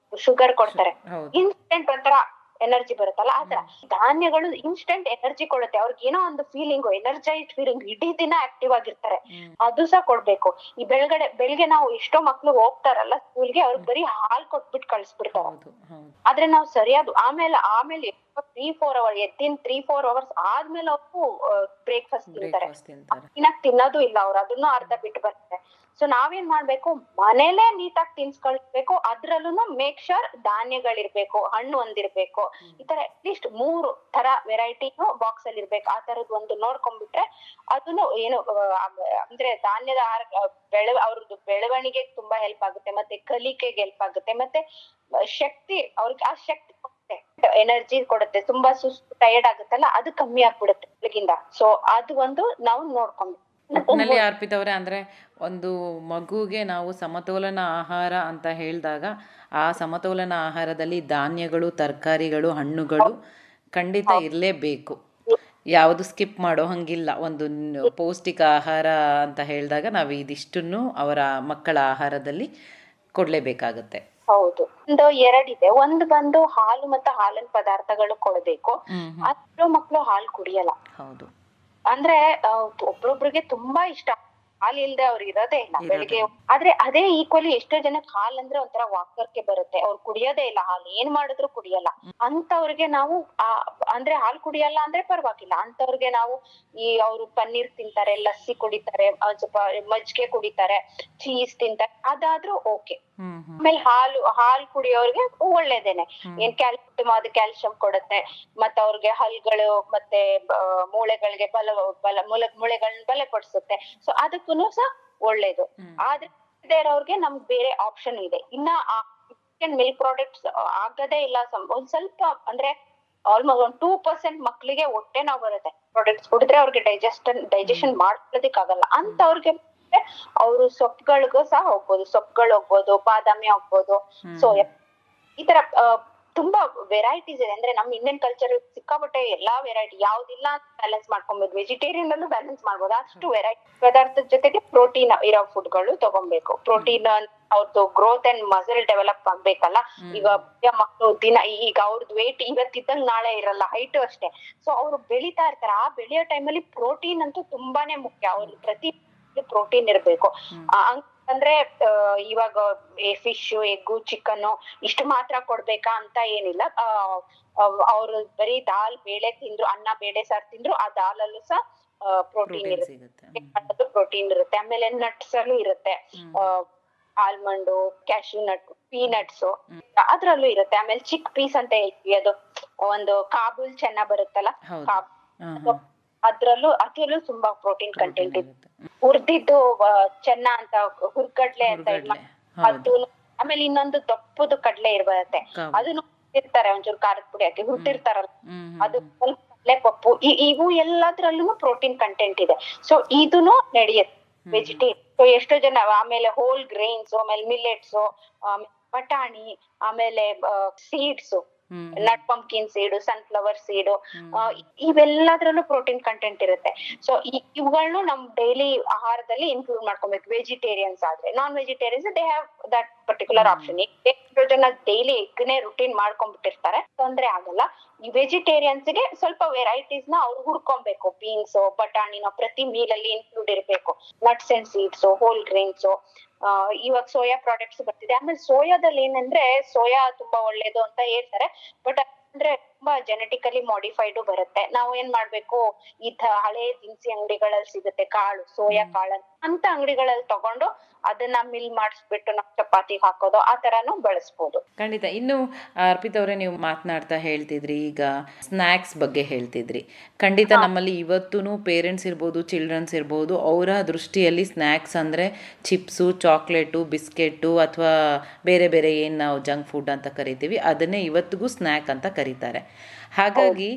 S3: ಶುಗರ್ ಕೊಡ್ತಾರೆ, ಇನ್ಸ್ಟೆಂಟ್ ಒಂಥರ ಎನರ್ಜಿ ಬರುತ್ತಲ್ಲ, ಆತರ ಧಾನ್ಯಗಳು ಇನ್ಸ್ಟೆಂಟ್ ಎನರ್ಜಿ ಕೊಡುತ್ತೆ. ಅವ್ರಿಗೆ ಏನೋ ಒಂದು ಫೀಲಿಂಗ್, ಎನರ್ಜೈಸ್ಡ್ ಫೀಲಿಂಗ್, ಇಡೀ ದಿನ ಆಕ್ಟಿವ್ ಆಗಿರ್ತಾರೆ. ಅದು ಸಹ ಕೊಡ್ಬೇಕು. ಈ ಬೆಳಗ್ಗೆ ನಾವು ಎಷ್ಟೋ ಮಕ್ಳು ಹೋಗ್ತಾರಲ್ಲ ಸ್ಕೂಲ್ಗೆ, ಅವ್ರಿಗೆ ಬರೀ ಹಾಲ್ ಕೊಟ್ಬಿಟ್ಟು ಕಳ್ಸ್ಬಿಡ್ತಾರೆ. ಆದ್ರೆ ನಾವು ಸರಿಯಾದ ಆಮೇಲೆ 3-4 ಅವರ್ ಎದ್ದಿನ 3-4 ಅವರ್ಸ್ ಆದ್ಮೇಲೆ ಅವ್ರು ಬ್ರೇಕ್ಫಾಸ್ಟ್ ತಿಂತಾರೆ. ತಿನ್ನೋದು ಇಲ್ಲ ಅವ್ರು, ಅದನ್ನು ಅರ್ಧ ಬಿಟ್ಟು ಬರ್ತಾರೆ. ಸೊ ನಾವೇನ್ ಮಾಡ್ಬೇಕು, ಮನೇಲೆ ನೀಟಾಗಿ ತಿನ್ಸ್ಕೊಳ್ಬೇಕು. ಅದ್ರಲ್ಲೂ ಮೇಕ್ ಶೋರ್ ಧಾನ್ಯಗಳಿರ್ಬೇಕು, ಹಣ್ಣು ಒಂದಿರ್ಬೇಕು, ಈ ತರ ಅಟ್ಲೀಸ್ಟ್ 3 ತರ ವೆರೈಟಿನೂ ಬಾಕ್ಸ್ ಅಲ್ಲಿ ಇರ್ಬೇಕು. ಆ ತರದ್ ಒಂದು ನೋಡ್ಕೊಂಡ್ಬಿಟ್ರೆ ಅದನ್ನು ಏನು ಅಂದ್ರೆ ಧಾನ್ಯದ ಆಹಾರ ಅವ್ರದ್ದು ಬೆಳವಣಿಗೆಗೆ ತುಂಬಾ ಹೆಲ್ಪ್ ಆಗುತ್ತೆ, ಮತ್ತೆ ಕಲಿಕೆಗೆ ಹೆಲ್ಪ್ ಆಗುತ್ತೆ, ಮತ್ತೆ ಶಕ್ತಿ, ಅವ್ರಿಗೆ ಆ ಶಕ್ತಿ ಕೊಡುತ್ತೆ, ಎನರ್ಜಿ ಕೊಡುತ್ತೆ. ತುಂಬಾ ಸುಸ್ತು, ಟಯರ್ಡ್ ಆಗುತ್ತಲ್ಲ, ಅದು ಕಮ್ಮಿ ಆಗ್ಬಿಡುತ್ತೆ ಬೆಳಗಿಂದ. ಸೊ ಅದು ಒಂದು ನಾವು ನೋಡ್ಕೊಂಡ್ಬೇಕು.
S2: ಒಟ್ಟಿನಲ್ಲಿ ಅರ್ಪಿತ್ ಅವರೇ, ಅಂದರೆ ಒಂದು ಮಗುಗೆ ನಾವು ಸಮತೋಲನ ಆಹಾರ ಅಂತ ಹೇಳಿದಾಗ ಆ ಸಮತೋಲನ ಆಹಾರದಲ್ಲಿ ಧಾನ್ಯಗಳು, ತರಕಾರಿಗಳು, ಹಣ್ಣುಗಳು ಖಂಡಿತ ಇರಲೇಬೇಕು. ಯಾವುದು ಸ್ಕಿಪ್ ಮಾಡೋ ಹಂಗಿಲ್ಲ. ಒಂದು ಪೌಷ್ಟಿಕ ಆಹಾರ ಅಂತ ಹೇಳಿದಾಗ ನಾವು ಇದಿಷ್ಟನ್ನು ಅವರ ಮಕ್ಕಳ ಆಹಾರದಲ್ಲಿ ಕೊಡಲೇಬೇಕಾಗತ್ತೆ.
S3: ಹೌದು. ಒಂದು 2 ಇದೆ. ಒಂದು ಬಂದು ಹಾಲು ಮತ್ತು ಹಾಲಿನ ಪದಾರ್ಥಗಳು ಕೊಡ್ಬೇಕು. ಅದ್ರ ಮಕ್ಳು ಹಾಲು ಕುಡಿಯಲ್ಲ.
S2: ಹೌದು.
S3: ಅಂದ್ರೆ ಒಬ್ರೊಬ್ರಿಗೆ ತುಂಬಾ ಇಷ್ಟ, ಹಾಲ್ ಇಲ್ದೆ ಅವ್ರು ಇರೋದೇ ಇಲ್ಲ ಬೆಳಿಗ್ಗೆ. ಆದ್ರೆ ಅದೇ ಈಕ್ವಲಿ ಎಷ್ಟೋ ಜನಕ್ಕೆ ಹಾಲ್ ಅಂದ್ರೆ ಒಂಥರ ವಾಕರ್ಕೆ ಬರುತ್ತೆ, ಅವ್ರು ಕುಡಿಯೋದೇ ಇಲ್ಲ ಹಾಲು, ಏನ್ ಮಾಡಿದ್ರು ಕುಡಿಯಲ್ಲ. ಅಂತವ್ರಿಗೆ ನಾವು ಅಂದ್ರೆ ಹಾಲ್ ಕುಡಿಯಲ್ಲ ಅಂದ್ರೆ ಪರವಾಗಿಲ್ಲ, ಅಂತವ್ರಿಗೆ ನಾವು ಅವ್ರು ಪನ್ನೀರ್ ತಿಂತಾರೆ, ಲಸ್ಸಿ ಕುಡಿತಾರೆ, ಸ್ವಲ್ಪ ಮಜ್ಜಿಗೆ ಕುಡಿತಾರೆ, ಚೀಸ್ ತಿಂತಾರೆ, ಅದಾದ್ರೂ ಓಕೆ. ಆಮೇಲೆ ಹಾಲು ಕುಡಿಯೋರ್ಗೆ ಒಳ್ಳೇದೇನೆ. ಏನ್ ಅದು ಕ್ಯಾಲ್ಸಿಯಂ ಕೊಡುತ್ತೆ, ಮತ್ತೆ ಅವ್ರಿಗೆ ಹಲ್ಗಳು ಮತ್ತೆ ಮೂಳೆಗಳಿಗೆ ಮೂಳೆಗಳನ್ನ ಬಲಪಡಿಸುತ್ತೆ. ಸೊ ಅದಕ್ಕೂ ಸಹ ಒಳ್ಳೇದು. ಆದ್ರೆ ಇರೋರ್ಗೆ ನಮ್ಗೆ ಬೇರೆ ಆಪ್ಷನ್ ಇದೆ. ಇನ್ನ ಮಿಲ್ಕ್ ಪ್ರಾಡಕ್ಟ್ಸ್ ಆಗದೇ ಇಲ್ಲ. ಒಂದ್ ಸ್ವಲ್ಪ ಅಂದ್ರೆ ಆಲ್ಮೋಸ್ಟ್ 2% ಮಕ್ಳಿಗೆ ಹೊಟ್ಟೆ ನೋವು ಬರುತ್ತೆ ಪ್ರಾಡಕ್ಟ್ಸ್ ಕುಡಿದ್ರೆ. ಅವ್ರಿಗೆ ಡೈಜೆಷನ್ ಮಾಡ್ಕೊಳ್ಳೋದಕ್ಕಾಗಲ್ಲ. ಅಂತವ್ರಿಗೆ ಅವರು ಸೊಪ್ಪುಗಳಿಗೂ ಸಹ ಹೋಗ್ಬೋದು, ಬಾದಾಮಿ ಹೋಗ್ಬೋದು, ಸೋಯಾ, ಈ ತರ ತುಂಬಾ ವೆರೈಟೀಸ್ ಇದೆ. ಅಂದ್ರೆ ನಮ್ ಇಂಡಿಯನ್ ಕಲ್ಚರ್ ಸಿಕ್ಕಾಪಟ್ಟೆ ಎಲ್ಲಾ ವೆರೈಟಿ, ಯಾವ್ದಿಲ್ಲ ಅಂತ ಬ್ಯಾಲೆನ್ಸ್ ಮಾಡ್ಕೊಬಹುದು. ವೆಜಿಟೇರಿಯನ್ ಅಲ್ಲೂ ಬ್ಯಾಲೆನ್ಸ್ ಮಾಡ್ಬೋದು. ಅಷ್ಟು ವೆರೈಟಿ ಪದಾರ್ಥದ ಜೊತೆಗೆ ಪ್ರೋಟೀನ್ ಇರೋ ಫುಡ್ಗಳು ತಗೊಬೇಕು. ಪ್ರೋಟೀನ್ ಅವ್ರದ್ದು ಗ್ರೋತ್ ಅಂಡ್ ಮಸಲ್ ಡೆವಲಪ್ ಆಗ್ಬೇಕಲ್ಲ. ಈಗ ಮಕ್ಕಳು ಈಗ ಅವ್ರದ್ದು ವೇಟ್ ಇವತ್ತಿದ್ದಂಗ್ ನಾಳೆ ಇರಲ್ಲ, ಹೈಟ್ ಅಷ್ಟೇ. ಸೊ ಅವ್ರು ಬೆಳಿತಾ ಇರ್ತಾರೆ. ಆ ಬೆಳೆಯೋ ಟೈಮಲ್ಲಿ ಪ್ರೋಟೀನ್ ಅಂತೂ ತುಂಬಾನೇ ಮುಖ್ಯ. ಅವ್ರಿಗೆ ಪ್ರತಿ ಪ್ರೋಟೀನ್ ಇರ್ಬೇಕು. ಅಂದ್ರೆ ಇವಾಗ ಫಿಶ್, ಎಗ್ಗು, ಚಿಕನ್ ಇಷ್ಟು ಮಾತ್ರ ಕೊಡ್ಬೇಕಾ ಅಂತ ಏನಿಲ್ಲ. ಅವ್ರು ಬರೀ ದಾಲ್ ಬೇಳೆ ತಿಂದ್ರು, ಅನ್ನ ಬೇಳೆ ಸಾರು ತಿಂದ್ರು, ಆ ದಾಲಲ್ಲೂ ಸಹ ಪ್ರೋಟೀನ್ ಇರುತ್ತೆ. ಆಮೇಲೆ ನಟ್ಸ್ ಅಲ್ಲೂ ಇರುತ್ತೆ, ಆಲ್ಮಂಡು, ಕ್ಯಾಶ್ಯೂ ನಟ್, ಪೀನಟ್ಸ್ ಅದ್ರಲ್ಲೂ ಇರುತ್ತೆ. ಆಮೇಲೆ ಚಿಕ್ ಪೀಸ್ ಅಂತ ಹೇಳ್ತೀವಿ, ಅದು ಒಂದು ಕಾಬೂಲ್ ಚೆನ್ನ ಬರುತ್ತಲ್ಲ, ಅದ್ರಲ್ಲೂ ತುಂಬಾ ಪ್ರೋಟೀನ್ ಕಂಟೆಂಟ್ ಇದೆ. ಹುರ್ದಿದ್ದು ಚೆನ್ನ ಅಂತ, ಹುರ್ಗಡ್ಲೆ ಅಂತ ಅದು. ಆಮೇಲೆ ಇನ್ನೊಂದು ದಪ್ಪದು ಕಡ್ಲೆ ಬರುತ್ತೆ, ಅದನ್ನು ಹುರ್ತಿರ್ತಾರೆ, ಒಂಚೂರು ಖಾರದ ಪುಡಿ ಹಾಕಿ ಹುರ್ತಿರ್ತಾರಲ್ಲ, ಅದು ಸ್ವಲ್ಪ ಕಡ್ಲೆ ಪಪ್ಪು. ಇವು ಎಲ್ಲದ್ರಲ್ಲೂ ಪ್ರೋಟೀನ್ ಕಂಟೆಂಟ್ ಇದೆ. ಸೊ ಇದನ್ನು ನಡೆಯುತ್ತೆ ವೆಜಿಟೇರಿಯನ್. ಸೊ ಎಷ್ಟೋ ಜನ ಆಮೇಲೆ ಹೋಲ್ ಗ್ರೈನ್ಸ್, ಆಮೇಲೆ ಮಿಲೆಟ್ಸ್, ಬಟಾಣಿ, ಆಮೇಲೆ seeds, nut pumpkin seed, sunflower seed, ಇವೆಲ್ಲದ್ರಲ್ಲೂ ಪ್ರೋಟೀನ್ ಕಂಟೆಂಟ್ ಇರುತ್ತೆ. ಸೊ ಇವುಗಳನ್ನು ನಮ್ ಡೈಲಿ ಆಹಾರದಲ್ಲಿ ಇನ್ಕ್ಲೂಡ್ ಮಾಡ್ಕೊಬೇಕು. ವೆಜಿಟೇರಿಯನ್ಸ್ ಆದ್ರೆ, non vegetarians they have that particular option. ಎಷ್ಟೋ ಜನ ಡೈಲಿ ಎಗ್ನೇ ರುಟೀನ್ ಮಾಡ್ಕೊಂಡ್ಬಿಟ್ಟಿರ್ತಾರೆ, ತೊಂದ್ರೆ ಆಗಲ್ಲ. ಈ ವೆಜಿಟೇರಿಯನ್ಸ್ ಗೆ ಸ್ವಲ್ಪ ವೆರೈಟೀಸ್ ನ ಅವ್ರು ಹುಡ್ಕೊಬೇಕು. ಬೀನ್ಸ್, ಬಟಾಣಿನ ಪ್ರತಿ ಮೀಲ್ ಅಲ್ಲಿ ಇನ್ಕ್ಲೂಡ್ ಇರ್ಬೇಕು. Nuts and seeds, whole grains, ಇವಾಗ ಸೋಯಾ ಪ್ರಾಡಕ್ಟ್ಸ್ ಬರ್ತಿದೆ. ಆಮೇಲೆ ಸೋಯಾದಲ್ಲಿ ಏನಂದ್ರೆ ಸೋಯಾ ತುಂಬಾ ಒಳ್ಳೇದು ಅಂತ ಹೇಳ್ತಾರೆ, ಬಟ್ ಅಂದ್ರೆ ತುಂಬಾ ಜೆನೆಟಿಕಲಿ ಮಾಡಿಫೈಡ್ ಬರುತ್ತೆ. ನಾವು ಏನ್ ಮಾಡ್ಬೇಕು, ಹಳೆ ದಿನಸಿ ಅಂಗಡಿಗಳಲ್ಲಿ ಸಿಗುತ್ತೆ ಕಾಳು, ಸೋಯಾ ಕಾಳು ಅಂತ ಅಂಗಡಿಗಳಲ್ಲಿ ತಗೊಂಡು ಅದನ್ನ ಮಿಲ್ ಮಾಡಿಸ್ಬಿಟ್ಟು ನಾವು ಚಪಾತಿ ಹಾಕೋದು, ಆ ತರಾನು ಬಳಸ್ಬೋದು.
S2: ಖಂಡಿತ. ಇನ್ನು ಅರ್ಪಿತ್ ಅವರೇ, ನೀವು ಮಾತನಾಡ್ತಾ ಹೇಳ್ತಿದ್ರಿ, ಈಗ ಸ್ನ್ಯಾಕ್ಸ್ ಬಗ್ಗೆ ಹೇಳ್ತಿದ್ರಿ. ಖಂಡಿತ ನಮ್ಮಲ್ಲಿ ಇವತ್ತೂ ಪೇರೆಂಟ್ಸ್ ಇರ್ಬೋದು, ಚಿಲ್ಡ್ರನ್ಸ್ ಇರ್ಬೋದು, ಅವರ ದೃಷ್ಟಿಯಲ್ಲಿ ಸ್ನ್ಯಾಕ್ಸ್ ಅಂದರೆ ಚಿಪ್ಸು, ಚಾಕ್ಲೇಟು, ಬಿಸ್ಕೆಟು ಅಥವಾ ಬೇರೆ ಬೇರೆ ಏನು ನಾವು ಜಂಕ್ ಫುಡ್ ಅಂತ ಕರಿತೀವಿ ಅದನ್ನೇ ಇವತ್ತಿಗೂ ಸ್ನ್ಯಾಕ್ ಅಂತ ಕರೀತಾರೆ. ಹಾಗಾಗಿ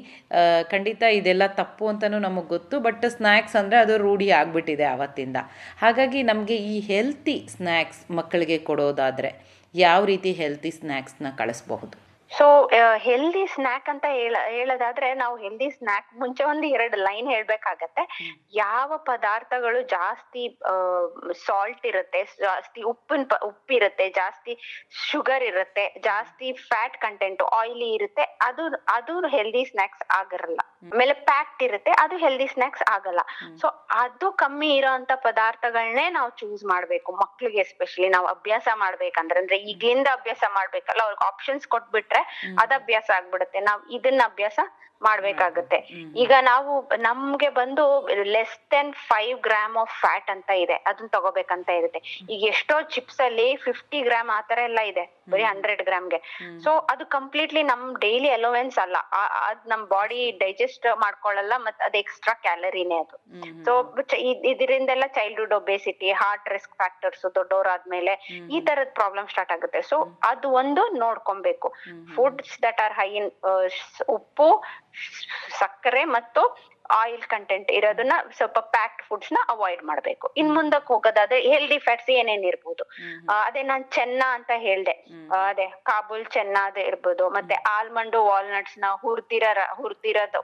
S2: ಖಂಡಿತ ಇದೆಲ್ಲ ತಪ್ಪು ಅಂತಲೂ ನಮಗೆ ಗೊತ್ತು. ಬಟ್ ಸ್ನ್ಯಾಕ್ಸ್ ಅಂದರೆ ಅದು ರೂಢಿ ಆಗಿಬಿಟ್ಟಿದೆ ಆವತ್ತಿಂದ. ಹಾಗಾಗಿ ನಮಗೆ ಈ ಹೆಲ್ತಿ ಸ್ನ್ಯಾಕ್ಸ್ ಮಕ್ಕಳಿಗೆ ಕೊಡೋದಾದರೆ ಯಾವ ರೀತಿ ಹೆಲ್ತಿ ಸ್ನ್ಯಾಕ್ಸ್ನ ಕಳಿಸ್ಬಹುದು?
S3: ಸೊ ಹೆಲ್ದಿ ಸ್ನ್ಯಾಕ್ ಅಂತ ಹೇಳೋದಾದ್ರೆ, ನಾವು ಹೆಲ್ದಿ ಸ್ನ್ಯಾಕ್ ಮುಂಚೆ ಒಂದು 2 ಲೈನ್ ಹೇಳ್ಬೇಕಾಗತ್ತೆ. ಯಾವ ಪದಾರ್ಥಗಳು ಜಾಸ್ತಿ ಸಾಲ್ಟ್ ಇರುತ್ತೆ, ಜಾಸ್ತಿ ಉಪ್ಪಿರುತ್ತೆ, ಜಾಸ್ತಿ ಶುಗರ್ ಇರುತ್ತೆ, ಜಾಸ್ತಿ ಫ್ಯಾಟ್ ಕಂಟೆಂಟ್, ಆಯಿಲಿ ಇರುತ್ತೆ, ಅದು ಹೆಲ್ದಿ ಸ್ನ್ಯಾಕ್ಸ್ ಆಗಿರಲ್ಲ. ಆಮೇಲೆ ಪ್ಯಾಕ್ಡ್ ಇರುತ್ತೆ, ಅದು ಹೆಲ್ದಿ ಸ್ನ್ಯಾಕ್ಸ್ ಆಗಲ್ಲ. ಸೊ ಅದು ಕಮ್ಮಿ ಇರೋಂತ ಪದಾರ್ಥಗಳನ್ನೇ ನಾವು ಚೂಸ್ ಮಾಡ್ಬೇಕು. ಮಕ್ಳಿಗೆ ಎಸ್ಪೆಷಲಿ ನಾವು ಅಭ್ಯಾಸ ಮಾಡ್ಬೇಕಂದ್ರೆ, ಅಂದ್ರೆ ಈಗ್ಲಿಂದ ಅಭ್ಯಾಸ ಮಾಡ್ಬೇಕಲ್ಲ, ಅವ್ರಿಗೆ ಆಪ್ಷನ್ಸ್ ಕೊಟ್ಬಿಟ್ರೆ ಅದ ಅಭ್ಯಾಸ ಆಗ್ಬಿಡುತ್ತೆ. ನಾವ್ ಇದನ್ನ ಅಭ್ಯಾಸ ಮಾಡ್ಬೇಕಾಗತ್ತೆ. ಈಗ ನಾವು ನಮ್ಗೆ ಬಂದು less than 5 gram of fat ಅಂತ ಇದೆ, ಅದನ್ನ ತಗೋಬೇಕಂತ ಇರುತ್ತೆ. ಈಗ ಎಷ್ಟೋ ಚಿಪ್ಸ್ ಅಲ್ಲಿ 50 ಗ್ರಾಮ್ ಆತರ ಎಲ್ಲ ಇದೆ, ಬರೀ 100 ಗ್ರಾಮ್ಗೆ. ಸೊ ಅದು ಕಂಪ್ಲೀಟ್ಲಿ ನಮ್ ಡೈಲಿ ಅಲೋವೆನ್ಸ್ ಅಲ್ಲ, ಅದ್ ನಮ್ ಬಾಡಿ ಡೈಜೆಸ್ಟ್ ಮಾಡ್ಕೊಳ್ಳಲ್ಲ, ಮತ್ತೆ ಅದು ಎಕ್ಸ್ಟ್ರಾ ಕ್ಯಾಲರಿನೇ ಅದು. ಸೊ ಇದರಿಂದೆಲ್ಲ childhood obesity, heart risk factors ದೊಡ್ಡವರಾದ್ಮೇಲೆ ಈ ತರದ್ ಪ್ರಾಬ್ಲಮ್ ಸ್ಟಾರ್ಟ್ ಆಗುತ್ತೆ. ಸೊ ಅದು ಒಂದು ನೋಡ್ಕೊಬೇಕು. Foods that are high in ಉಪ್ಪು, ಸಕ್ಕರೆ ಮತ್ತು ಆಯಿಲ್ ಕಂಟೆಂಟ್ ಇರೋದನ್ನ, ಸ್ವಲ್ಪ ಪ್ಯಾಕ್ಡ್ ಫುಡ್ಸ್ ನ ಅವಾಯ್ಡ್ ಮಾಡ್ಬೇಕು. ಇನ್ ಮುಂದಕ್ಕೆ ಹೋಗೋದಾದ್ರೆ ಹೆಲ್ದಿ ಫ್ಯಾಟ್ಸ್ ಏನೇನ್ ಇರ್ಬೋದು, ಅದೇ ನಾನ್ ಚೆನ್ನ ಅಂತ ಹೇಳ್ದೆ, ಅದೇ ಕಾಬೂಲ್ ಚೆನ್ನ ಅದು ಇರ್ಬೋದು, ಮತ್ತೆ ಆಲ್ಮಂಡ್ ವಾಲ್ನಟ್ಸ್ ನ ಹುರ್ದಿರೋದು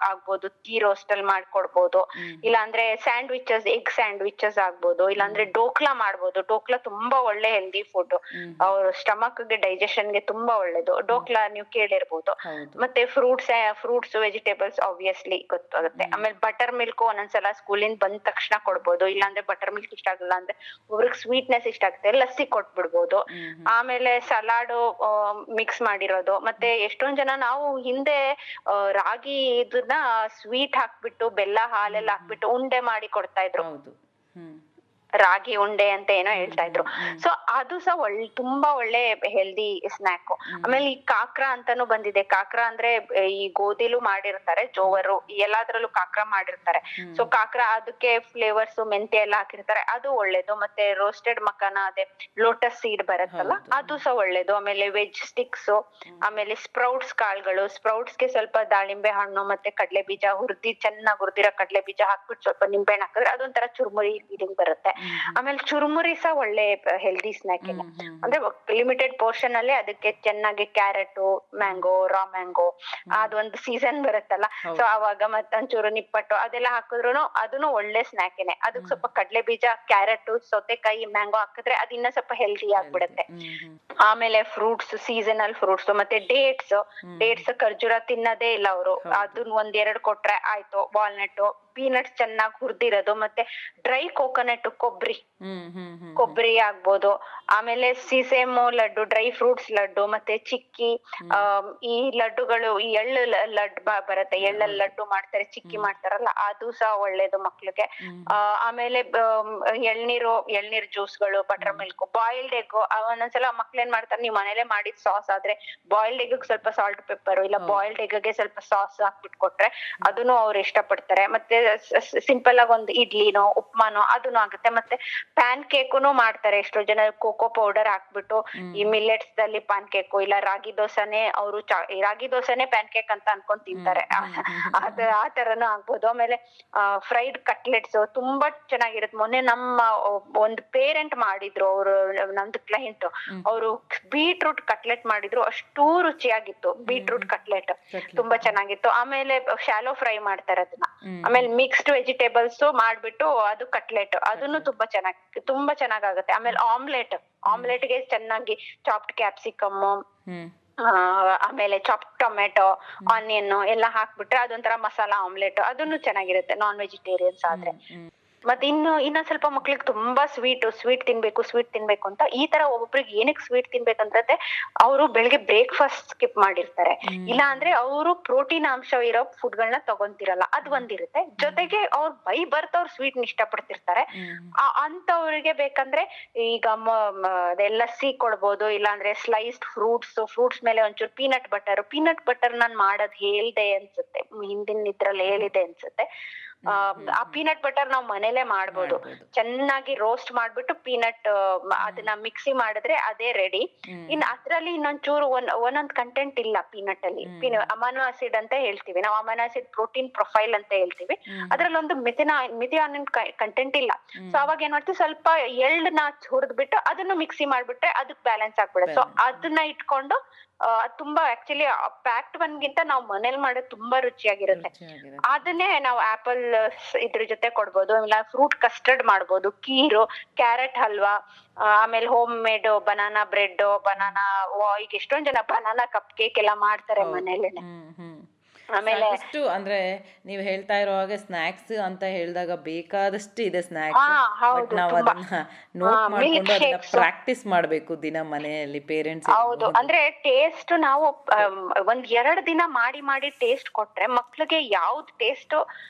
S3: ಆಗ್ಬೋದು, ಗೀ ರೋಸ್ಟ್ ಅಲ್ಲಿ ಮಾಡ್ಕೊಡ್ಬೋದು, ಇಲ್ಲಾಂದ್ರೆ ಸ್ಯಾಂಡ್ವಿಚಸ್, ಎಗ್ ಸ್ಯಾಂಡ್ವಿಚಸ್ ಆಗ್ಬೋದು, ಇಲ್ಲಾಂದ್ರೆ ಡೋಕ್ಲಾ ಮಾಡ್ಬೋದು. ಡೋಕ್ಲಾ ತುಂಬಾ ಒಳ್ಳೆ ಹೆಲ್ದಿ ಫುಡ್, ಅವ್ರ ಸ್ಟಮಕ್ ಗೆ, ಡೈಜೆಷನ್ ಗೆ ತುಂಬಾ ಒಳ್ಳೇದು. ಡೋಕ್ಲಾ ನೀವು ಕೇಳಿರ್ಬೋದು. ಮತ್ತೆ ಫ್ರೂಟ್ಸ್ ವೆಜಿಟೇಬಲ್ಸ್ ಆಬ್ವಿಯಸ್ಲಿ ಗೊತ್ತಾಗುತ್ತೆ. ಆಮೇಲೆ ಬಟರ್ ಮಿಲ್ಕ್ ಒಂದೊಂದ್ಸಲ ಸ್ಕೂಲಿಂದ ಬಂದ ತಕ್ಷಣ ಕೊಡ್ಬೋದು. ಇಲ್ಲಾಂದ್ರೆ ಬಟರ್ ಮಿಲ್ಕ್ ಇಷ್ಟ ಆಗಲ್ಲ ಅಂದ್ರೆ ಒಬ್ರಿಗೆ ಸ್ವೀಟ್ನೆಸ್ ಇಷ್ಟ ಆಗುತ್ತೆ, ಲಸ್ಸಿ ಕೊಟ್ಬಿಡ್ಬೋದು. ಆಮೇಲೆ ಸಲಾಡು ಮಿಕ್ಸ್ ಮಾಡಿರೋದು. ಮತ್ತೆ ಎಷ್ಟೊಂದ್ ಜನ, ನಾವು ಹಿಂದೆ ರಾಗಿ ಇದನ್ನ ಸ್ವೀಟ್ ಹಾಕ್ಬಿಟ್ಟು, ಬೆಲ್ಲ ಹಾಲೆಲ್ಲ ಹಾಕ್ಬಿಟ್ಟು ಉಂಡೆ ಮಾಡಿ ಕೊಡ್ತಾ ಇದ್ರು, ರಾಗಿ ಉಂಡೆ ಅಂತ ಏನೋ ಹೇಳ್ತಾ ಇದ್ರು. ಸೊ ಅದು ಸಹ ತುಂಬಾ ಒಳ್ಳೆ ಹೆಲ್ದಿ ಸ್ನ್ಯಾಕ್. ಆಮೇಲೆ ಈ ಕಾಕ್ರಾ ಅಂತಾನು ಬಂದಿದೆ. ಕಾಕ್ರಾ ಅಂದ್ರೆ ಈ ಗೋಧಿಲೂ ಮಾಡಿರ್ತಾರೆ, ಜೋವರು ಎಲ್ಲಾದ್ರಲ್ಲೂ ಕಾಕ್ರಾ ಮಾಡಿರ್ತಾರೆ. ಸೊ ಕಾಕ್ರಾ, ಅದಕ್ಕೆ ಫ್ಲೇವರ್ಸ್ ಮೆಂತೆ ಎಲ್ಲ ಹಾಕಿರ್ತಾರೆ, ಅದು ಒಳ್ಳೇದು. ಮತ್ತೆ ರೋಸ್ಟೆಡ್ ಮಕಾನ, ಅದೇ ಲೋಟಸ್ ಸೀಡ್ ಬರುತ್ತಲ್ಲ, ಅದು ಸಹ ಒಳ್ಳೇದು. ಆಮೇಲೆ ವೆಜ್ ಸ್ಟಿಕ್ಸ್, ಆಮೇಲೆ ಸ್ಪ್ರೌಟ್ಸ್ ಕಾಳುಗಳು, ಸ್ಪ್ರೌಟ್ಸ್ ಗೆ ಸ್ವಲ್ಪ ದಾಳಿಂಬೆ ಹಣ್ಣು ಮತ್ತೆ ಕಡಲೆ ಬೀಜ ಚೆನ್ನಾಗಿ ಹುರಿದಿರೋ ಕಡಲೆ ಬೀಜ ಹಾಕ್ಬಿಟ್ಟು ಸ್ವಲ್ಪ ನಿಂಬೆಹಣ್ಣು ಹಾಕಿದ್ರೆ ಅದೊಂಥರ ಚುರುಮುರಿ ಫೀಲಿಂಗ್ ಬರುತ್ತೆ. ಆಮೇಲೆ ಚುರುಮುರಿ ಸಹ ಒಳ್ಳೆ ಹೆಲ್ದಿ ಸ್ನ್ಯಾಕ್. ಅಂದ್ರೆ ಲಿಮಿಟೆಡ್ ಪೋರ್ಷನ್ ಅಲ್ಲೇ ಅದಕ್ಕೆ ಚೆನ್ನಾಗಿ ಕ್ಯಾರೆಟ್, ಮ್ಯಾಂಗೋ, ರಾ ಮ್ಯಾಂಗೋ, ಅದೊಂದು ಸೀಸನ್ ಬರುತ್ತಲ್ಲ, ಸೊ ಅವಾಗ ಮತ್ತೊಂಚೂರು ನಿಪ್ಪಟ್ಟು ಅದೆಲ್ಲ ಹಾಕಿದ್ರು ಅದನ್ನು ಒಳ್ಳೆ ಸ್ನ್ಯಾಕೇನೆ. ಅದಕ್ಕೆ ಸ್ವಲ್ಪ ಕಡಲೆ ಬೀಜ, ಕ್ಯಾರೆಟ್, ಸೌತೆಕಾಯಿ, ಮ್ಯಾಂಗೋ ಹಾಕಿದ್ರೆ ಅದು ಇನ್ನ ಸ್ವಲ್ಪ ಹೆಲ್ದಿ ಆಗ್ಬಿಡುತ್ತೆ. ಆಮೇಲೆ ಫ್ರೂಟ್ಸ್, ಸೀಸನಲ್ ಫ್ರೂಟ್ಸ್, ಮತ್ತೆ ಡೇಟ್ಸ್ ಖರ್ಜೂರ ತಿನ್ನೋದೇ ಇಲ್ಲ ಅವರು, ಅದನ್ನ 1-2 ಕೊಟ್ರೆ ಆಯ್ತು. ವಾಲ್ನಟ್, ಪೀನಟ್ಸ್ ಚೆನ್ನಾಗಿ ಹುರಿದಿರೋದು, ಮತ್ತೆ ಡ್ರೈ ಕೋಕೋನಟ್, ಕೊಬ್ಬರಿ ಆಗ್ಬೋದು. ಆಮೇಲೆ ಸೀಸೆಮು ಲಡ್ಡು, ಡ್ರೈ ಫ್ರೂಟ್ಸ್ ಲಡ್ಡು, ಮತ್ತೆ ಚಿಕ್ಕಿ, ಈ ಲಡ್ಡುಗಳು, ಈ ಎಳ್ಳು ಲಡ್ಡು ಬರುತ್ತೆ, ಎಳ್ಳಲ್ಲಿ ಲಡ್ಡು ಮಾಡ್ತಾರೆ, ಚಿಕ್ಕಿ ಮಾಡ್ತಾರಲ್ಲ, ಅದು ಸಹ ಒಳ್ಳೇದು ಮಕ್ಳಿಗೆ. ಆಮೇಲೆ ಎಳ್ನೀರು ಜ್ಯೂಸ್ಗಳು, ಬಟರ್ ಮಿಲ್ಕ್, ಬಾಯ್ಲ್ಡ್ ಎಗ್. ಒಂದೊಂದ್ಸಲ ಮಕ್ಳೇನ್ ಮಾಡ್ತಾರೆ, ನೀವು ಮನೇಲೆ ಮಾಡಿದ ಸಾಸ್ ಆದ್ರೆ ಬಾಯ್ಲ್ಡ್ ಎಗ್ ಸ್ವಲ್ಪ ಸಾಲ್ಟ್ ಪೆಪ್ಪರ್, ಇಲ್ಲ ಬಾಯ್ಲ್ಡ್ ಎಗ್ಗೆ ಸ್ವಲ್ಪ ಸಾಸ್ ಹಾಕ್ಬಿಟ್ಟು ಕೊಟ್ರೆ ಅದನ್ನು ಅವ್ರು ಇಷ್ಟಪಡ್ತಾರೆ. ಮತ್ತೆ ಸಿಂಪಲ್ ಆಗಿ ಒಂದು ಇಡ್ಲಿನೋ ಉಪ್ಮಾನೋ ಅದನ್ನು ಆಗುತ್ತೆ. ಮತ್ತೆ ಪ್ಯಾನ್ ಕೇಕುನು ಮಾಡ್ತಾರೆ ಎಷ್ಟೋ ಜನ, ಕೋಕೋ ಪೌಡರ್ ಹಾಕ್ಬಿಟ್ಟು ಈ ಮಿಲ್ಲೆಟ್ಸ್ ದಲ್ಲಿ ಪ್ಯಾನ್ ಕೇಕು, ಇಲ್ಲ ರಾಗಿ ದೋಸೆನೆ ಅವರು ರಾಗಿ ದೋಸೆನೆ ಪ್ಯಾನ್ ಕೇಕ್ ಅಂತ ಅನ್ಕೊಂಡ್ ತಿಂತಾರೆ, ಆ ತರನು ಆಗ್ಬೋದು. ಆಮೇಲೆ ಫ್ರೈಡ್ ಕಟ್ಲೆಟ್ಸ್ ತುಂಬಾ ಚೆನ್ನಾಗಿರುತ್ತೆ. ಮೊನ್ನೆ ನಮ್ಮ ಒಂದು ಪೇರೆಂಟ್ ಮಾಡಿದ್ರು, ಅವರು ನಮ್ದು ಕ್ಲೈಂಟ್, ಅವರು ಬೀಟ್ರೂಟ್ ಕಟ್ಲೆಟ್ ಮಾಡಿದ್ರು, ಅಷ್ಟೂ ರುಚಿಯಾಗಿತ್ತು. ಬೀಟ್ರೂಟ್ ಕಟ್ಲೆಟ್ ತುಂಬಾ ಚೆನ್ನಾಗಿತ್ತು. ಆಮೇಲೆ ಶಾಲೋ ಫ್ರೈ ಮಾಡ್ತಾರೆ ಅದನ್ನ. ಆಮೇಲೆ ಮಿಕ್ಸ್ಡ್ ವೆಜಿಟೇಬಲ್ಸ್ ಮಾಡ್ಬಿಟ್ಟು ಅದು ಕಟ್ಲೆಟ್, ಅದನ್ನು ತುಂಬಾ ಚೆನ್ನಾಗಾಗುತ್ತೆ. ಆಮೇಲೆ ಆಮ್ಲೆಟ್ಗೆ ಚೆನ್ನಾಗಿ ಚಾಪ್ಡ್ ಕ್ಯಾಪ್ಸಿಕಮ್, ಆಮೇಲೆ ಚಾಪ್ ಟೊಮೆಟೊ, ಆನಿಯನ್ ಎಲ್ಲ ಹಾಕ್ಬಿಟ್ರೆ ಅದೊಂಥರ ಮಸಾಲಾ ಆಮ್ಲೆಟ್, ಅದನ್ನು ಚೆನ್ನಾಗಿರುತ್ತೆ ನಾನ್ ವೆಜಿಟೇರಿಯನ್ಸ್ ಆದ್ರೆ. ಮತ್ತೆ ಇನ್ನೊಂದ್ ಸ್ವಲ್ಪ ಮಕ್ಳಿಗೆ ತುಂಬಾ ಸ್ವೀಟ್ ತಿನ್ಬೇಕು ಅಂತ ಈ ತರ ಒಬ್ಬೊಬ್ರಿಗೆ ಏನಕ್ಕೆ ಸ್ವೀಟ್ ತಿನ್ಬೇಕಂದ್ರೆ ಅವರು ಬೆಳಿಗ್ಗೆ ಬ್ರೇಕ್ಫಾಸ್ಟ್ ಸ್ಕಿಪ್ ಮಾಡಿರ್ತಾರೆ, ಇಲ್ಲ ಅಂದ್ರೆ ಅವರು ಪ್ರೋಟೀನ್ ಅಂಶ ಇರೋ ಫುಡ್ ಗಳನ್ನ ತಗೊಂತಿರಲ್ಲ, ಅದ್ ಒಂದಿರುತ್ತೆ. ಜೊತೆಗೆ ಅವ್ರು ಬೈ ಬರ್ತ್ ಅವ್ರು ಸ್ವೀಟ್ ಇಷ್ಟಪಡ್ತಿರ್ತಾರೆ. ಅಂತವ್ರಿಗೆ ಬೇಕಂದ್ರೆ ಈಗ ಲಸ್ಸಿ ಕೊಡ್ಬೋದು, ಇಲ್ಲಾಂದ್ರೆ ಸ್ಲೈಸ್ಡ್ ಫ್ರೂಟ್ಸ್ ಮೇಲೆ ಒಂಚೂರು ಪೀನಟ್ ಬಟರ್ ನಾನ್ ಮಾಡೋದ್ ಹೇಳ್ದೆ ಅನ್ಸುತ್ತೆ, ಹಿಂದಿನ ಇದ್ರಲ್ಲಿ ಹೇಳಿದೆ ಅನ್ಸುತ್ತೆ. ಆ ಪೀನಟ್ ಬಟರ್ ನಾವ್ ಮನೇಲೆ ಮಾಡ್ಬೋದು. ಚೆನ್ನಾಗಿ ರೋಸ್ಟ್ ಮಾಡ್ಬಿಟ್ಟು ಪೀನಟ್ ಅದನ್ನ ಮಿಕ್ಸಿ ಮಾಡಿದ್ರೆ ಅದೇ ರೆಡಿ. ಅದ್ರಲ್ಲಿ ಇನ್ನೊಂಚೂರು ಒಂದೊಂದ್ ಕಂಟೆಂಟ್ ಇಲ್ಲ ಪೀನಟ್ ಅಲ್ಲಿ, ಅಮೈನೋ ಆಸಿಡ್ ಅಂತ ಹೇಳ್ತೀವಿ ನಾವು, ಅಮೈನೋ ಆಸಿಡ್ ಪ್ರೋಟೀನ್ ಪ್ರೊಫೈಲ್ ಅಂತ ಹೇಳ್ತೀವಿ. ಅದ್ರಲ್ಲಿ ಒಂದು ಮಿಥಿಯಾನಿನ್ ಕಂಟೆಂಟ್ ಇಲ್ಲ. ಸೊ ಅವಾಗ ಏನ್ ಮಾಡ್ತೀವಿ, ಸ್ವಲ್ಪ ಎಳ್ಳನ್ನ ಹುರಿದ್ಬಿಟ್ಟು ಅದನ್ನು ಮಿಕ್ಸಿ ಮಾಡ್ಬಿಟ್ರೆ ಅದಕ್ ಬ್ಯಾಲೆನ್ಸ್ ಆಗ್ಬಿಡುತ್ತೆ. ಸೊ ಅದನ್ನ ಇಟ್ಕೊಂಡು ತುಂಬಾ ಆಕ್ಚುಲಿ ಪ್ಯಾಕ್ಡ್ ಒನ್ಗಿಂತ ನಾವು ಮನೇಲಿ ಮಾಡೋದು ತುಂಬಾ ರುಚಿಯಾಗಿರುತ್ತೆ. ಅದನ್ನೇ ನಾವು ಆಪಲ್ ಇದ್ರ ಜೊತೆ ಕೊಡ್ಬೋದು, ಇಲ್ಲ ಫ್ರೂಟ್ ಕಸ್ಟರ್ಡ್ ಮಾಡ್ಬೋದು, ಕೀರು, ಕ್ಯಾರೆಟ್ ಹಲ್ವಾ, ಆಮೇಲೆ ಹೋಮ್ ಮೇಡ್ ಬನಾನಾ ಬ್ರೆಡ್, ಈಗ ಎಷ್ಟೊಂದ್ ಜನ ಬನಾನಾ ಕಪ್ ಕೇಕ್ ಎಲ್ಲ ಮಾಡ್ತಾರೆ ಮನೇಲೇನೆ. ಆಮೇಲೆ
S2: ಅಂದ್ರೆ ನೀವು ಹೇಳ್ತಾ ಇರೋ ಹಾಗೆ ಸ್ನಾಕ್ಸ್ ಅಂತ ಹೇಳಿದಾಗ ಬೇಕಾದಷ್ಟು ಇದೆ ಸ್ನಾಕ್ಸ್. ನಾವು ಅದನ್ನ ನೋಟ್ ಮಾಡ್ಕೊಂಡು ಅದನ್ನ ಪ್ರಾಕ್ಟೀಸ್ ಮಾಡ್ಬೇಕು ದಿನ ಮನೆಯಲ್ಲಿ ಪೇರೆಂಟ್ಸ್.
S3: ಹೌದು, ಅಂದ್ರೆ ಟೇಸ್ಟ್ ನಾವು ಒಂದ್ 2 ದಿನ ಮಾಡಿ ಟೇಸ್ಟ್ ಕೊಟ್ರೆ ಮಕ್ಳಿಗೆ ಯಾವ್ದು ಟೇಸ್ಟ್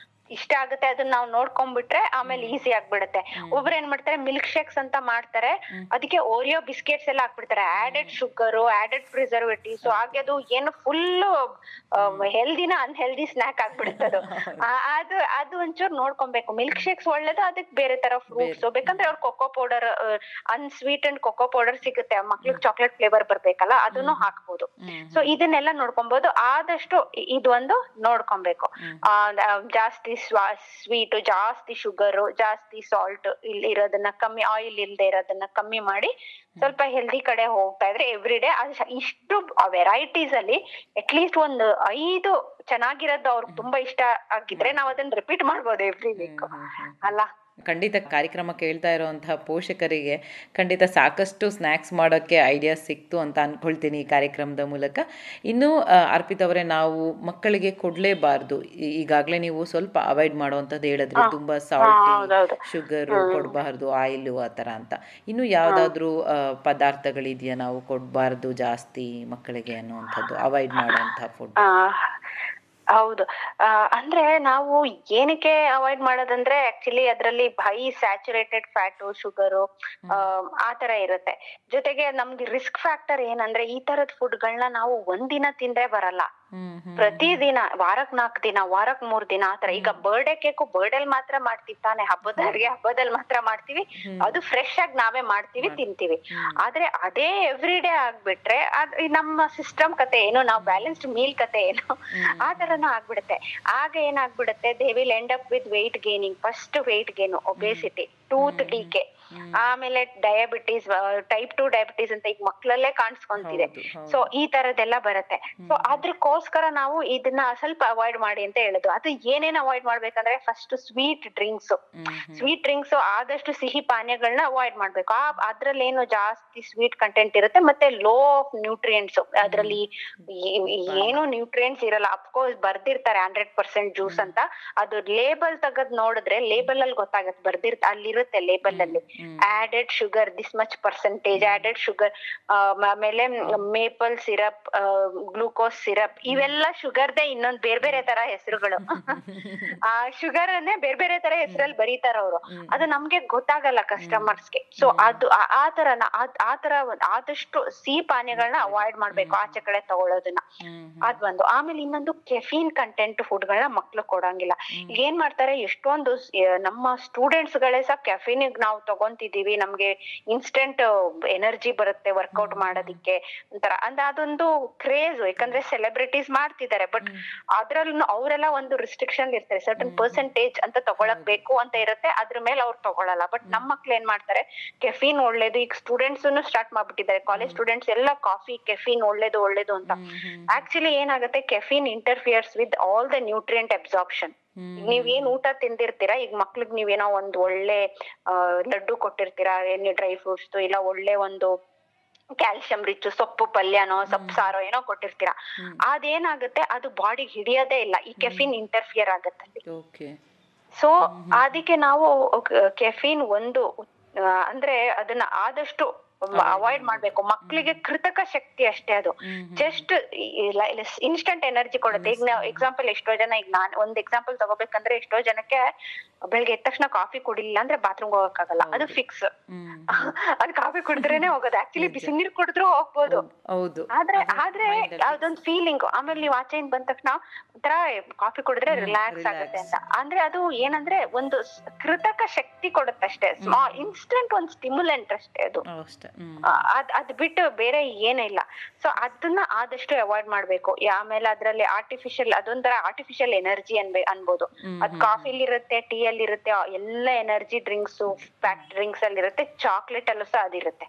S3: ಇಷ್ಟ ಆಗುತ್ತೆ ಅದನ್ನ ನಾವು ನೋಡ್ಕೊಂಡ್ಬಿಟ್ರೆ ಆಮೇಲೆ ಈಸಿ ಆಗ್ಬಿಡುತ್ತೆ. ಒಬ್ರು ಏನ್ ಮಾಡ್ತಾರೆ, ಮಿಲ್ಕ್ ಶೇಕ್ಸ್ ಅಂತ ಮಾಡ್ತಾರೆ, ಅದಕ್ಕೆ ಓರಿಯೋ ಬಿಸ್ಕೆಟ್ಸ್ ಎಲ್ಲ ಹಾಕ್ಬಿಡ್ತಾರೆ, ಆಡೆಡ್ ಶುಗರ್, ಆಡೆಡ್ ಪ್ರಿಸರ್ವೇಟಿವ್ಸ್, ಹಾಗೆ ಅದು ಏನು ಫುಲ್ ಹೆಲ್ದಿನ ಅನ್ಹೆಲ್ದಿ ಸ್ನಾಕ್ ಆಗ್ಬಿಡುತ್ತೆ ಅದು ಒಂಚೂರು ನೋಡ್ಕೊಬೇಕು. ಮಿಲ್ಕ್ ಶೇಕ್ಸ್ ಒಳ್ಳೇದು, ಅದಕ್ಕೆ ಬೇರೆ ತರ ಫ್ರೂಟ್ಸ್ ಬೇಕಂದ್ರೆ ಅವ್ರ ಕೊಕೋ ಪೌಡರ್, ಅನ್ಸ್ವೀಟೆಂಡ್ ಕೊಕೋ ಪೌಡರ್ ಸಿಗುತ್ತೆ, ಮಕ್ಳಿಗೆ ಚಾಕ್ಲೇಟ್ ಫ್ಲೇವರ್ ಬರ್ಬೇಕಲ್ಲ ಅದನ್ನು ಹಾಕ್ಬೋದು. ಸೊ ಇದನ್ನೆಲ್ಲ ನೋಡ್ಕೊಬಹುದು. ಆದಷ್ಟು ಇದೊಂದು ನೋಡ್ಕೊಬೇಕು, ಜಾಸ್ತಿ ಸ್ವೀಟ್, ಜಾಸ್ತಿ ಶುಗರ್, ಜಾಸ್ತಿ ಸಾಲ್ಟ್ ಇರೋದನ್ನ ಕಮ್ಮಿ, ಆಯಿಲ್ ಇಲ್ದೆ ಇರೋದನ್ನ ಕಮ್ಮಿ ಮಾಡಿ ಸ್ವಲ್ಪ ಹೆಲ್ದಿ ಕಡೆ ಹೋಗ್ತಾ ಇದ್ರೆ ಎವ್ರಿ ಡೇ ಇಷ್ಟು ವೆರೈಟೀಸ್ ಅಲ್ಲಿ ಅಟ್ಲೀಸ್ಟ್ ಒಂದು 5 ಚೆನ್ನಾಗಿರೋದು ಅವ್ರಿಗೆ ತುಂಬಾ ಇಷ್ಟ ಆಗಿದ್ರೆ ನಾವ್ ಅದನ್ನ ರಿಪೀಟ್ ಮಾಡ್ಬೋದು ಎವ್ರಿ ವೀಕ್ ಅಲ್ಲ.
S2: ಖಂಡಿತ ಕಾರ್ಯಕ್ರಮ ಕೇಳ್ತಾ ಇರೋವಂತಹ ಪೋಷಕರಿಗೆ ಖಂಡಿತ ಸಾಕಷ್ಟು ಸ್ನ್ಯಾಕ್ಸ್ ಮಾಡೋಕ್ಕೆ ಐಡಿಯಾ ಸಿಕ್ತು ಅಂತ ಅಂದ್ಕೊಳ್ತೀನಿ ಈ ಕಾರ್ಯಕ್ರಮದ ಮೂಲಕ. ಇನ್ನು ಅರ್ಪಿತ್ ಅವರೇ, ನಾವು ಮಕ್ಕಳಿಗೆ ಕೊಡಲೇಬಾರ್ದು, ಈಗಾಗಲೇ ನೀವು ಸ್ವಲ್ಪ ಅವಾಯ್ಡ್ ಮಾಡುವಂಥದ್ದು ಹೇಳಿದ್ರಿ, ತುಂಬ ಸಾಲ್ಟಿ, ಶುಗರು ಕೊಡಬಾರ್ದು, ಆಯಿಲು ಆ ಥರ ಅಂತ. ಇನ್ನು ಯಾವುದಾದ್ರೂ ಪದಾರ್ಥಗಳಿದೆಯಾ ನಾವು ಕೊಡಬಾರ್ದು ಜಾಸ್ತಿ ಮಕ್ಕಳಿಗೆ ಅನ್ನುವಂಥದ್ದು, ಅವಾಯ್ಡ್ ಮಾಡುವಂಥ ಫುಡ್?
S3: ಹೌದು, ಅಂದ್ರೆ ನಾವು ಏನಕ್ಕೆ ಅವಾಯ್ಡ್ ಮಾಡೋದಂದ್ರೆ ಆಕ್ಚುಲಿ ಅದ್ರಲ್ಲಿ ಹೈ ಸ್ಯಾಚುರೇಟೆಡ್ ಫ್ಯಾಟು, ಶುಗರು ಆತರ ಇರುತ್ತೆ. ಜೊತೆಗೆ ನಮ್ಗೆ ರಿಸ್ಕ್ ಫ್ಯಾಕ್ಟರ್ ಏನಂದ್ರೆ ಈ ತರದ ಫುಡ್ ಗಳನ್ನ ನಾವು ಒಂದಿನ ತಿಂದ್ರೆ ಬರಲ್ಲ, ಪ್ರತಿದಿನ, ವಾರಕ್ 4 ದಿನ, ವಾರಕ್ 3 ದಿನ ಆತರ. ಈಗ ಬರ್ಡೇ ಕೇಕು ಬರ್ಡೇಲ್ ಮಾತ್ರ ಮಾಡ್ತೀವಿ ತಾನೆ, ಹಬ್ಬದಲ್ಲಿ ಮಾತ್ರ ಮಾಡ್ತೀವಿ, ಅದು ಫ್ರೆಶ್ ಆಗಿ ನಾವೇ ಮಾಡ್ತೀವಿ ತಿಂತೀವಿ. ಆದ್ರೆ ಅದೇ ಎವ್ರಿ ಡೇ ಆಗ್ಬಿಟ್ರೆ ನಮ್ಮ ಸಿಸ್ಟಮ್ ಕತೆ ಏನು, ನಾವು ಬ್ಯಾಲೆನ್ಸ್ಡ್ ಮೀಲ್ ಕತೆ ಏನು ಆ ತರನು ಆಗ್ಬಿಡುತ್ತೆ. ಆಗ ಏನಾಗ್ಬಿಡುತ್ತೆ, they will end up with weight gaining. First weight gain, obesity, tooth decay, ಆಮೇಲೆ ಡಯಾಬಿಟೀಸ್, ಟೈಪ್ 2 ಡಯಾಬಿಟೀಸ್ ಅಂತ ಈಗ ಮಕ್ಳಲ್ಲೇ ಕಾಣಿಸ್ಕೊಂತಿದೆ. ಸೊ ಈ ತರದೆಲ್ಲ ಬರುತ್ತೆ. ಸೊ ಅದಕ್ಕೋಸ್ಕರ ನಾವು ಇದನ್ನ ಸ್ವಲ್ಪ ಅವಾಯ್ಡ್ ಮಾಡಿ ಅಂತ ಹೇಳುದು. ಅದು ಏನೇನ್ ಅವಾಯ್ಡ್ ಮಾಡ್ಬೇಕಂದ್ರೆ, ಫಸ್ಟ್ ಸ್ವೀಟ್ ಡ್ರಿಂಕ್ಸ್, ಆದಷ್ಟು ಸಿಹಿ ಪಾನೀಯಗಳನ್ನ ಅವಾಯ್ಡ್ ಮಾಡ್ಬೇಕು. ಅದ್ರಲ್ಲಿ ಏನು ಜಾಸ್ತಿ ಸ್ವೀಟ್ ಕಂಟೆಂಟ್ ಇರುತ್ತೆ, ಮತ್ತೆ ಲೋ ಆಫ್ ನ್ಯೂಟ್ರಿಯೆಂಟ್ಸ್, ಅದ್ರಲ್ಲಿ ಏನು ನ್ಯೂಟ್ರಿಯೆಂಟ್ಸ್ ಇರಲ್ಲ. ಅಫ್ಕೋರ್ಸ್ ಬರ್ದಿರ್ತಾರೆ 100% ಜ್ಯೂಸ್ ಅಂತ, ಅದು ಲೇಬಲ್ ತೆಗೆದ್ ನೋಡಿದ್ರೆ ಲೇಬಲ್ ಅಲ್ಲಿ ಗೊತ್ತಾಗತ್ತೆ, ಅಲ್ಲಿರುತ್ತೆ ಲೇಬಲ್ ಅಲ್ಲಿ added sugar this much percentage, added sugar, ಆಮೇಲೆ ಮೇಪಲ್ ಸಿರಪ್, ಗ್ಲೂಕೋಸ್ ಸಿರಪ್, ಇವೆಲ್ಲ ಶುಗರ್ದೇ ಇನ್ನೊಂದ್ ಬೇರೆ ತರ ಹೆಸರುಗಳು. ಆ ಶುಗರ್ ಅನ್ನೇ ಬೇರೆ ತರ ಹೆಸರಲ್ಲಿ ಬರೀತಾರ ಅವರು, ಅದು ನಮ್ಗೆ ಗೊತ್ತಾಗಲ್ಲ ಕಸ್ಟಮರ್ಸ್ಗೆ. ಸೊ ಅದು ಆತರ ಆದಷ್ಟು ಸಿಹಿ ಪಾನೀಯಗಳನ್ನ ಅವಾಯ್ಡ್ ಮಾಡ್ಬೇಕು, ಆಚೆ ಕಡೆ ತಗೊಳ್ಳೋದನ್ನ. ಅದೊಂದು. ಆಮೇಲೆ ಇನ್ನೊಂದು, ಕೆಫೀನ್ ಕಂಟೆಂಟ್ ಫುಡ್ ಗಳನ್ನ ಮಕ್ಳು ಕೊಡಂಗಿಲ್ಲ. ಈಗ ಏನ್ ಮಾಡ್ತಾರೆ, ಎಷ್ಟೊಂದು ನಮ್ಮ ಸ್ಟೂಡೆಂಟ್ಸ್ ಗಳೇ ಸಹ ಕೆಫೀನ್ ನಾವು ತಗೊಂತಿದೀವಿ, ನಮ್ಗೆ ಇನ್ಸ್ಟೆಂಟ್ ಎನರ್ಜಿ ಬರುತ್ತೆ ವರ್ಕೌಟ್ ಮಾಡೋದಿಕ್ಕೆ ಅಂತಾರ. ಅಂದ್ರೆ ಅದೊಂದು ಕ್ರೇಜ್, ಯಾಕಂದ್ರೆ ಸೆಲೆಬ್ರಿಟೀಸ್ ಮಾಡ್ತಿದ್ದಾರೆ. ಬಟ್ ಅದ್ರಲ್ಲೂ ಅವರೆಲ್ಲ ಒಂದು ರಿಸ್ಟ್ರಿಕ್ಷನ್ ಇರ್ತಾರೆ, ಸರ್ಟನ್ ಪರ್ಸೆಂಟೇಜ್ ಅಂತ ತಗೊಳಕ್ ಬೇಕು ಅಂತ ಇರುತ್ತೆ, ಅದ್ರ ಮೇಲೆ ಅವ್ರು ತಗೊಳಲ್ಲ. ಬಟ್ ನಮ್ಮ ಮಕ್ಳು ಏನ್ ಮಾಡ್ತಾರೆ, ಕೆಫೀನ್ ಒಳ್ಳೇದು, ಈಗ ಸ್ಟೂಡೆಂಟ್ಸ್ ಸ್ಟಾರ್ಟ್ ಮಾಡ್ಬಿಟ್ಟಿದ್ದಾರೆ, ಕಾಲೇಜ್ ಸ್ಟೂಡೆಂಟ್ಸ್ ಎಲ್ಲ ಕಾಫಿ, ಕೆಫೀನ್ ಒಳ್ಳೇದು ಅಂತ. ಆಕ್ಚುಲಿ ಏನಾಗುತ್ತೆ, caffeine interferes with all the nutrient absorption. ನೀವೇನ್ ಊಟ ತಿಂದಿರ್ತೀರಾ, ಈಗ ಮಕ್ಳಿಗೆ ನೀವೇನೋ ಒಂದ್ ಒಳ್ಳೆ ಲಡ್ಡು ಕೊಟ್ಟಿರ್ತೀರಾ, ಎಣ್ಣೆ ಡ್ರೈ ಫ್ರೂಟ್ಸ್, ಇಲ್ಲ ಒಳ್ಳೆ ಒಂದು ಕ್ಯಾಲ್ಸಿಯಂ ರಿಚ್ ಸೊಪ್ಪು ಪಲ್ಯನೋ ಸೊಪ್ಪು ಸಾರೋ ಏನೋ ಕೊಟ್ಟಿರ್ತೀರಾ, ಅದೇನಾಗುತ್ತೆ, ಅದು ಬಾಡಿಗೆ ಹಿಡಿಯೋದೇ ಇಲ್ಲ, ಈ ಕೆಫಿನ್ ಇಂಟರ್ಫಿಯರ್ ಆಗತ್ತಲ್ಲಿ. ಸೊ ಅದಕ್ಕೆ ನಾವು ಕೆಫೀನ್ ಒಂದು ಅಂದ್ರೆ ಅದನ್ನ ಆದಷ್ಟು ಅವಾಯ್ಡ್ ಮಾಡ್ಬೇಕು. ಮಕ್ಳಿಗೆ ಕೃತಕ ಶಕ್ತಿ ಅಷ್ಟೇ ಅದು, ಜಸ್ಟ್ ಇನ್ಸ್ಟಂಟ್ ಎನರ್ಜಿ ಕೊಡುತ್ತೆ. ಈಗ ನಾವು ಎಕ್ಸಾಂಪಲ್ ಎಷ್ಟೋ ಜನ, ಈಗ ನಾನ್ ಒಂದ್ ಎಕ್ಸಾಂಪಲ್ ತಗೋಬೇಕಂದ್ರೆ ಎಷ್ಟೋ ಜನಕ್ಕೆ ಬೆಳಿಗ್ಗೆ ಎದ್ದ ತಕ್ಷಣ ಕಾಫಿ ಕುಡಿಲಿಲ್ಲ ಅಂದ್ರೆ ಬಾತ್ರೂಮ್ ಹೋಗಕ್ಕಾಗಲ್ಲ, ಅದು ಫಿಕ್ಸ್. ಅದು ಕಾಫಿ ಕುಡಿದ್ರೇನೆ ಹೋಗೋದು. ಆಕ್ಚುಲಿ ಬಿಸಿ ನೀರ್ ಕುಡಿದ್ರು ಹೋಗ್ಬೋದು, ಆದ್ರೆ ಅದೊಂದ್ ಫೀಲಿಂಗ್. ಆಮೇಲೆ ನೀವು ಆಚೆಯಿಂದ ಬಂದ ತಕ್ಷಣ ಒಂಥರ ಕಾಫಿ ಕುಡಿದ್ರೆ ರಿಲ್ಯಾಕ್ಸ್ ಆಗುತ್ತೆ ಅಂತ. ಅಂದ್ರೆ ಅದು ಏನಂದ್ರೆ ಒಂದು ಕೃತಕ ಶಕ್ತಿ ಕೊಡುತ್ತಷ್ಟೇ, ಸ್ಮಾಲ್ ಇನ್ಸ್ಟೆಂಟ್ ಒಂದ್ ಸ್ಟಿಮ್ಯುಲೆಂಟ್ ಅಷ್ಟೇ ಅದು. ಅದ್ ಬಿಟ್ಟು ಬೇರೆ ಏನಿಲ್ಲ. ಸೊ ಅದನ್ನ ಆದಷ್ಟು ಅವಾಯ್ಡ್ ಮಾಡ್ಬೇಕು. ಆಮೇಲೆ ಅದ್ರಲ್ಲಿ ಆರ್ಟಿಫಿಷಿಯಲ್, ಅದೊಂಥರ ಆರ್ಟಿಫಿಷಿಯಲ್ ಎನರ್ಜಿ ಅನ್ಬೋದು. ಅದ್ ಕಾಫಿಲಿ ಇರುತ್ತೆ, ಟೀ ಅಲ್ಲಿ ಇರುತ್ತೆ, ಎಲ್ಲ ಎನರ್ಜಿ ಡ್ರಿಂಕ್ಸ್, ಫ್ಯಾಕ್ಟ್ ಡ್ರಿಂಕ್ಸ್ ಅಲ್ಲಿ ಇರುತ್ತೆ, ಚಾಕ್ಲೇಟ್ ಅಲ್ಲೂ ಸಹ ಅದಿರುತ್ತೆ.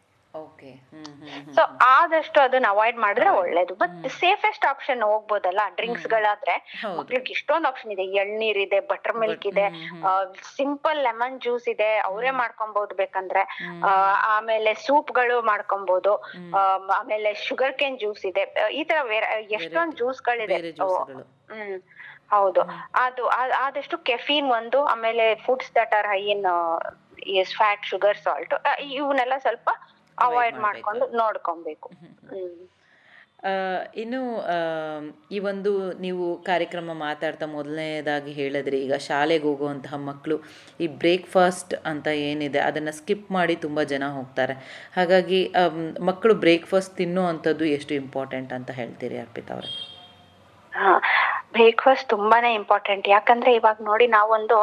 S3: ಸೊ ಆದಷ್ಟು ಅದನ್ನ ಅವಾಯ್ಡ್ ಮಾಡಿದ್ರೆ ಒಳ್ಳೇದು. ಬಟ್ ಸೇಫೆಸ್ಟ್ ಆಪ್ಷನ್ ಹೋಗ್ಬೋದಲ್ಲ, ಡ್ರಿಂಕ್ಸ್ ಗಳಾದ್ರೆ ಮಕ್ಳಿಗೆ ಇಷ್ಟೊಂದು ಆಪ್ಷನ್ ಇದೆ. ಎಳ್ನೀರ್ ಇದೆ, ಬಟರ್ ಮಿಲ್ಕ್ ಇದೆ, ಸಿಂಪಲ್ ಲೆಮನ್ ಜ್ಯೂಸ್ ಇದೆ, ಅವರೇ ಮಾಡ್ಕೊಬಹುದು ಬೇಕಂದ್ರೆ. ಆಮೇಲೆ ಸೂಪ್ ಗಳು ಮಾಡ್ಕೊಬಹುದು. ಆಮೇಲೆ ಶುಗರ್ ಕೇನ್ ಜ್ಯೂಸ್ ಇದೆ. ಈ ತರ ಎಷ್ಟೊಂದು ಜ್ಯೂಸ್ ಗಳಿದೆ. ಹೌದು. ಅದು ಆದಷ್ಟು ಕೆಫೀನ್ ಒಂದು, ಆಮೇಲೆ foods that are high in fat, sugar, salt, ಇವನ್ನೆಲ್ಲ ಸ್ವಲ್ಪ ಅವಾಯ್ಡ್ ಮಾಡ್ಕೊಂಡು ನೋಡ್ಕೊಬೇಕು.
S2: ಇನ್ನು ಈ ಒಂದು ನೀವು ಕಾರ್ಯಕ್ರಮ ಮಾತಾಡ್ತಾ ಮೊದಲನೇದಾಗಿ ಹೇಳಿದ್ರಿ, ಈಗ ಶಾಲೆಗೆ ಹೋಗುವಂತಹ ಮಕ್ಕಳು ಈ ಬ್ರೇಕ್ಫಾಸ್ಟ್ ಅಂತ ಏನಿದೆ ಅದನ್ನು ಸ್ಕಿಪ್ ಮಾಡಿ ತುಂಬ ಜನ ಹೋಗ್ತಾರೆ. ಹಾಗಾಗಿ ಮಕ್ಕಳು ಬ್ರೇಕ್ಫಾಸ್ಟ್ ತಿನ್ನುವಂಥದ್ದು ಎಷ್ಟು ಇಂಪಾರ್ಟೆಂಟ್ ಅಂತ ಹೇಳ್ತೀರಿ ಅರ್ಪಿತಾ ಅವರೇ?
S3: ಬ್ರೇಕ್ಫಾಸ್ಟ್ ತುಂಬಾನೇ ಇಂಪಾರ್ಟೆಂಟ್. ಯಾಕಂದ್ರೆ ಇವಾಗ ನೋಡಿ, ನಾವೊಂದು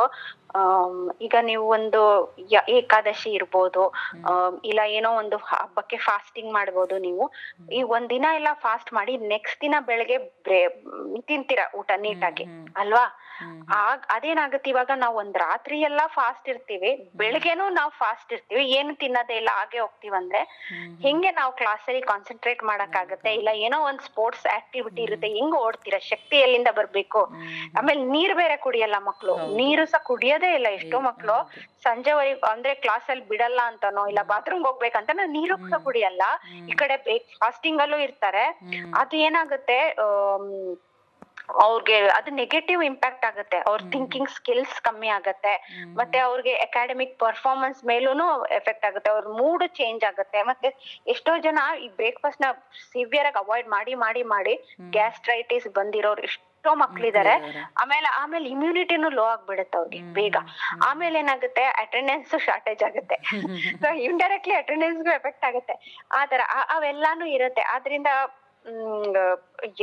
S3: ಈಗ ನೀವು ಒಂದು ಏಕಾದಶಿ ಇರ್ಬೋದು, ಇಲ್ಲ ಏನೋ ಒಂದು ಹಬ್ಬಕ್ಕೆ ಫಾಸ್ಟಿಂಗ್ ಮಾಡ್ಬೋದು. ನೀವು ಈ ಒಂದಿನ ಎಲ್ಲ ಫಾಸ್ಟ್ ಮಾಡಿ ನೆಕ್ಸ್ಟ್ ದಿನ ಬೆಳಗ್ಗೆ ತಿಂತೀರಾ ಊಟ ನೀಟಾಗಿ ಅಲ್ವಾ? ಅದೇನಾಗುತ್ತೆ, ಇವಾಗ ನಾವ್ ಒಂದ್ ರಾತ್ರಿ ಎಲ್ಲ ಫಾಸ್ಟ್ ಇರ್ತೀವಿ, ಬೆಳಗ್ಗೆನೂ ನಾವ್ ಫಾಸ್ಟ್ ಇರ್ತೀವಿ, ಏನು ತಿನ್ನೋದೇ ಇಲ್ಲ, ಹಾಗೆ ಹೋಗ್ತಿವಂದ್ರೆ ಹೆಂಗೆ ನಾವು ಕ್ಲಾಸಲ್ಲಿ ಕಾನ್ಸಂಟ್ರೇಟ್ ಮಾಡಕ್ ಆಗತ್ತೆ? ಇಲ್ಲ ಏನೋ ಒಂದ್ ಸ್ಪೋರ್ಟ್ಸ್ ಆಕ್ಟಿವಿಟಿ ಇರುತ್ತೆ, ಹೆಂಗ್ ಓಡ್ತೀರಾ? ಶಕ್ತಿ ಎಲ್ಲಿಂದ ಬರ್ಬೇಕು? ಆಮೇಲೆ ನೀರ್ ಬೇರೆ ಕುಡಿಯಲ್ಲ ಮಕ್ಳು, ನೀರು ಸಹ ಕುಡಿಯೋದೇ ಇಲ್ಲ. ಎಷ್ಟೋ ಮಕ್ಳು ಸಂಜೆವರೆಗೆ ಅಂದ್ರೆ ಕ್ಲಾಸ್ ಅಲ್ಲಿ ಬಿಡಲ್ಲ ಅಂತಾನೋ, ಇಲ್ಲ ಬಾತ್ರೂಮ್ ಹೋಗ್ಬೇಕಂತ ನೀರು ಸಹ ಕುಡಿಯಲ್ಲ. ಈ ಕಡೆ ಫಾಸ್ಟಿಂಗ್ ಅಲ್ಲೂ ಇರ್ತಾರೆ. ಅದು ಏನಾಗುತ್ತೆ, ಅವ್ರಿಗೆ ಅದು ನೆಗೆಟಿವ್ ಇಂಪ್ಯಾಕ್ಟ್ ಆಗುತ್ತೆ. ಅವ್ರ ಥಿಂಕಿಂಗ್ ಸ್ಕಿಲ್ಸ್ ಕಮ್ಮಿ ಆಗತ್ತೆ, ಮತ್ತೆ ಅವ್ರಿಗೆ ಅಕಾಡೆಮಿಕ್ ಪರ್ಫಾರ್ಮೆನ್ಸ್ ಮೇಲೂನು ಎಫೆಕ್ಟ್ ಆಗುತ್ತೆ. ಅವ್ರ ಮೂಡ್ ಚೇಂಜ್ ಆಗುತ್ತೆ. ಮತ್ತೆ ಎಷ್ಟೋ ಜನ ಈ ಬ್ರೇಕ್ಫಾಸ್ಟ್ ನ ಸಿವಿಯರ್ ಆಗಿ ಅವಾಯ್ಡ್ ಮಾಡಿ ಮಾಡಿ ಮಾಡಿ ಗ್ಯಾಸ್ಟ್ರೈಟಿಸ್ ಬಂದಿರೋರು ಎಷ್ಟೋ ಮಕ್ಳಿದಾರೆ. ಆಮೇಲೆ ಇಮ್ಯುನಿಟಿನೂ ಲೋ ಆಗ್ಬಿಡುತ್ತೆ ಅವ್ರಿಗೆ ಬೇಗ. ಆಮೇಲೆ ಏನಾಗುತ್ತೆ, ಅಟೆಂಡೆನ್ಸ್ ಶಾರ್ಟೇಜ್ ಆಗುತ್ತೆ. ಸೊ ಇಂಡೈರೆಕ್ಟ್ಲಿ ಅಟೆಂಡೆನ್ಸ್ಗೂ ಎಫೆಕ್ಟ್ ಆಗುತ್ತೆ. ಆತರ ಅವೆಲ್ಲಾನು ಇರುತ್ತೆ. ಆದ್ರಿಂದ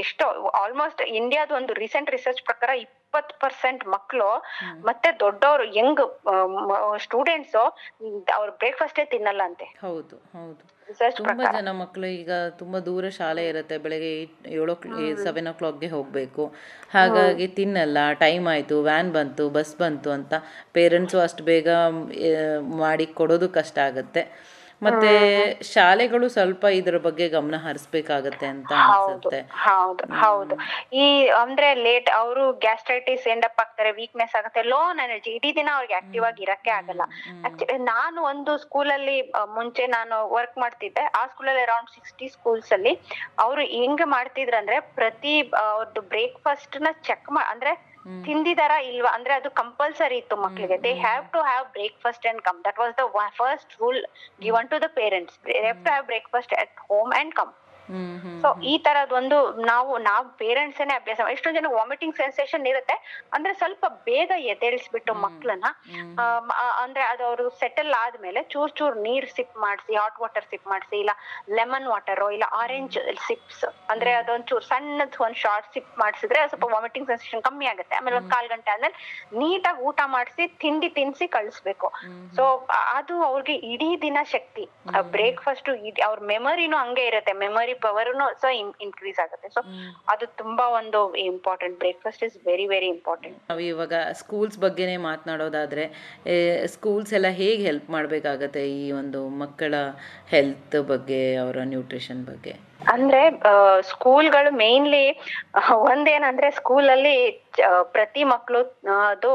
S3: ಎಷ್ಟೋ ಆಲ್ಮೋಸ್ಟ್ ಇಂಡಿಯಾದ ಒಂದು ರೀಸೆಂಟ್ ರಿಸರ್ಚ್ ಪ್ರಕಾರ 20% ಮಕ್ಳು ಮತ್ತೆ ದೊಡ್ಡವರು ಯಂಗ್ ಸ್ಟೂಡೆಂಟ್ಸ್ ಅವ್ರ ಬ್ರೇಕ್ಫಾಸ್ಟೇ ತಿನ್ನಲ್ಲ ಅಂತೆ.
S2: ಹೌದು ಹೌದು, ತುಂಬ ಜನ ಮಕ್ಕಳು ಈಗ ತುಂಬ ದೂರ ಶಾಲೆ ಇರುತ್ತೆ, ಬೆಳಗ್ಗೆ 7 o'clockಗೆ ಹೋಗಬೇಕು. ಹಾಗಾಗಿ ತಿನ್ನಲ್ಲ. ಟೈಮ್ ಆಯಿತು, ವ್ಯಾನ್ ಬಂತು, ಬಸ್ ಬಂತು ಅಂತ ಪೇರೆಂಟ್ಸು ಅಷ್ಟು ಬೇಗ ಮಾಡಿ ಕೊಡೋದು ಕಷ್ಟ ಆಗುತ್ತೆ. ಮತ್ತೆ ಶಾಲೆಗಳು ಸ್ವಲ್ಪ ಇದ್ರ ಬಗ್ಗೆ ಗಮನ ಹರಿಸ್ಬೇಕಾಗತ್ತೆ ಅಂತ ಅನ್ಸುತ್ತೆ.
S3: ಹೌದು. ಈ ಅಂದ್ರೆ ಲೇಟ್ ಅವರು ಗ್ಯಾಸ್ಟ್ರೈಟಿಸ್ ಎಂಡಪ್ ಆಗ್ತಾರೆ, ವೀಕ್ನೆಸ್ ಆಗುತ್ತೆ, ಲೋ ಎನರ್ಜಿ, ಇಡೀ ದಿನ ಅವ್ರಿಗೆ ಆಕ್ಟಿವ್ ಆಗಿ ಇರಕ್ಕೆ ಆಗಲ್ಲ. ಆಕ್ಚುಲಿ ನಾನು ಒಂದು ಸ್ಕೂಲಲ್ಲಿ ಮುಂಚೆ ನಾನು ವರ್ಕ್ ಮಾಡ್ತಿದ್ದೆ. ಆ ಸ್ಕೂಲಲ್ಲಿ ಅರೌಂಡ್ 60 ಸ್ಕೂಲ್ಸ್ ಅಲ್ಲಿ ಅವ್ರು ಹೆಂಗ್ ಮಾಡ್ತಿದ್ರಂದ್ರೆ, ಪ್ರತಿ ಅವ್ರದ್ದು ಬ್ರೇಕ್ಫಾಸ್ಟ್ ನ ಚೆಕ್ ಅಂದ್ರೆ ತಿಂದಿದಾರ ಇಲ್ವಾ ಅಂದ್ರೆ ಅದು ಕಂಪಲ್ಸರಿ ಇತ್ತು ಮಕ್ಳಿಗೆ. They have to have breakfast and come. That was the first rule given to the parents. They have to have breakfast at home and come. So ಈ ತರದೊಂದು ನಾವು ಪೇರೆಂಟ್ಸ್ ಏನೇ ಅಭ್ಯಾಸ. ಎಷ್ಟೊಂದ್ ಜನ ವಾಮಿಟಿಂಗ್ ಸೆನ್ಸೇಷನ್ ಇರುತ್ತೆ, ಅಂದ್ರೆ ಸ್ವಲ್ಪ ಬೇಗ ಎದ್ದೇಳಿಸ್ಬಿಟ್ಟು ಮಕ್ಳನ್ನ ಅಂದ್ರೆ ಅದು ಅವರು ಸೆಟಲ್ ಆದ್ಮೇಲೆ ಚೂರ್ ನೀರ್ ಸಿಪ್ ಮಾಡಿಸಿ, ಹಾಟ್ ವಾಟರ್ ಸಿಪ್ ಮಾಡಿಸಿ, ಇಲ್ಲ ಲೆಮನ್ ವಾಟರ್, ಇಲ್ಲ ಆರೆಂಜ್ ಸಿಪ್ಸ್, ಅಂದ್ರೆ ಅದೊಂಚೂರು ಸಣ್ಣದ್ ಒಂದ್ ಶಾರ್ಟ್ ಸಿಪ್ ಮಾಡಿಸಿದ್ರೆ ಸ್ವಲ್ಪ ವಾಮಿಟಿಂಗ್ ಸೆನ್ಸೇಷನ್ ಕಮ್ಮಿ ಆಗುತ್ತೆ. ಆಮೇಲೆ 1 ಕಾಲ್ ಗಂಟೆ ಆದ್ಮೇಲೆ ನೀಟಾಗಿ ಊಟ ಮಾಡಿಸಿ ತಿನ್ಸಿ ಕಳಿಸ್ಬೇಕು. ಸೊ ಅದು ಅವ್ರಿಗೆ ಇಡೀ ದಿನ ಶಕ್ತಿ. ಬ್ರೇಕ್ಫಾಸ್ಟ್ ಅವ್ರ ಮೆಮೊರಿನೂ ಹಂಗೆ ಇರುತ್ತೆ, ಮೆಮೊರಿ ಪವರ್ನು ಸಹ ಇನ್ಕ್ರೀಸ್ ಆಗುತ್ತೆ. ಸೊ ಅದು ತುಂಬಾ ಒಂದು important. Breakfast is very very important.
S2: ನಾವು ಇವಾಗ ಸ್ಕೂಲ್ಸ್ ಬಗ್ಗೆನೇ ಮಾತನಾಡೋದಾದ್ರೆ, ಸ್ಕೂಲ್ಸ್ ಎಲ್ಲ ಹೇಗೆ ಹೆಲ್ಪ್ ಮಾಡಬೇಕಾಗತ್ತೆ ಈ ಒಂದು ಮಕ್ಕಳ ಹೆಲ್ತ್ ಬಗ್ಗೆ, ಅವರ ನ್ಯೂಟ್ರಿಷನ್ ಬಗ್ಗೆ?
S3: ಅಂದ್ರೆ ಸ್ಕೂಲ್ಗಳು ಮೇನ್ಲಿ ಒಂದೇನಂದ್ರೆ ಸ್ಕೂಲಲ್ಲಿ ಪ್ರತಿ ಮಕ್ಳು ಅದು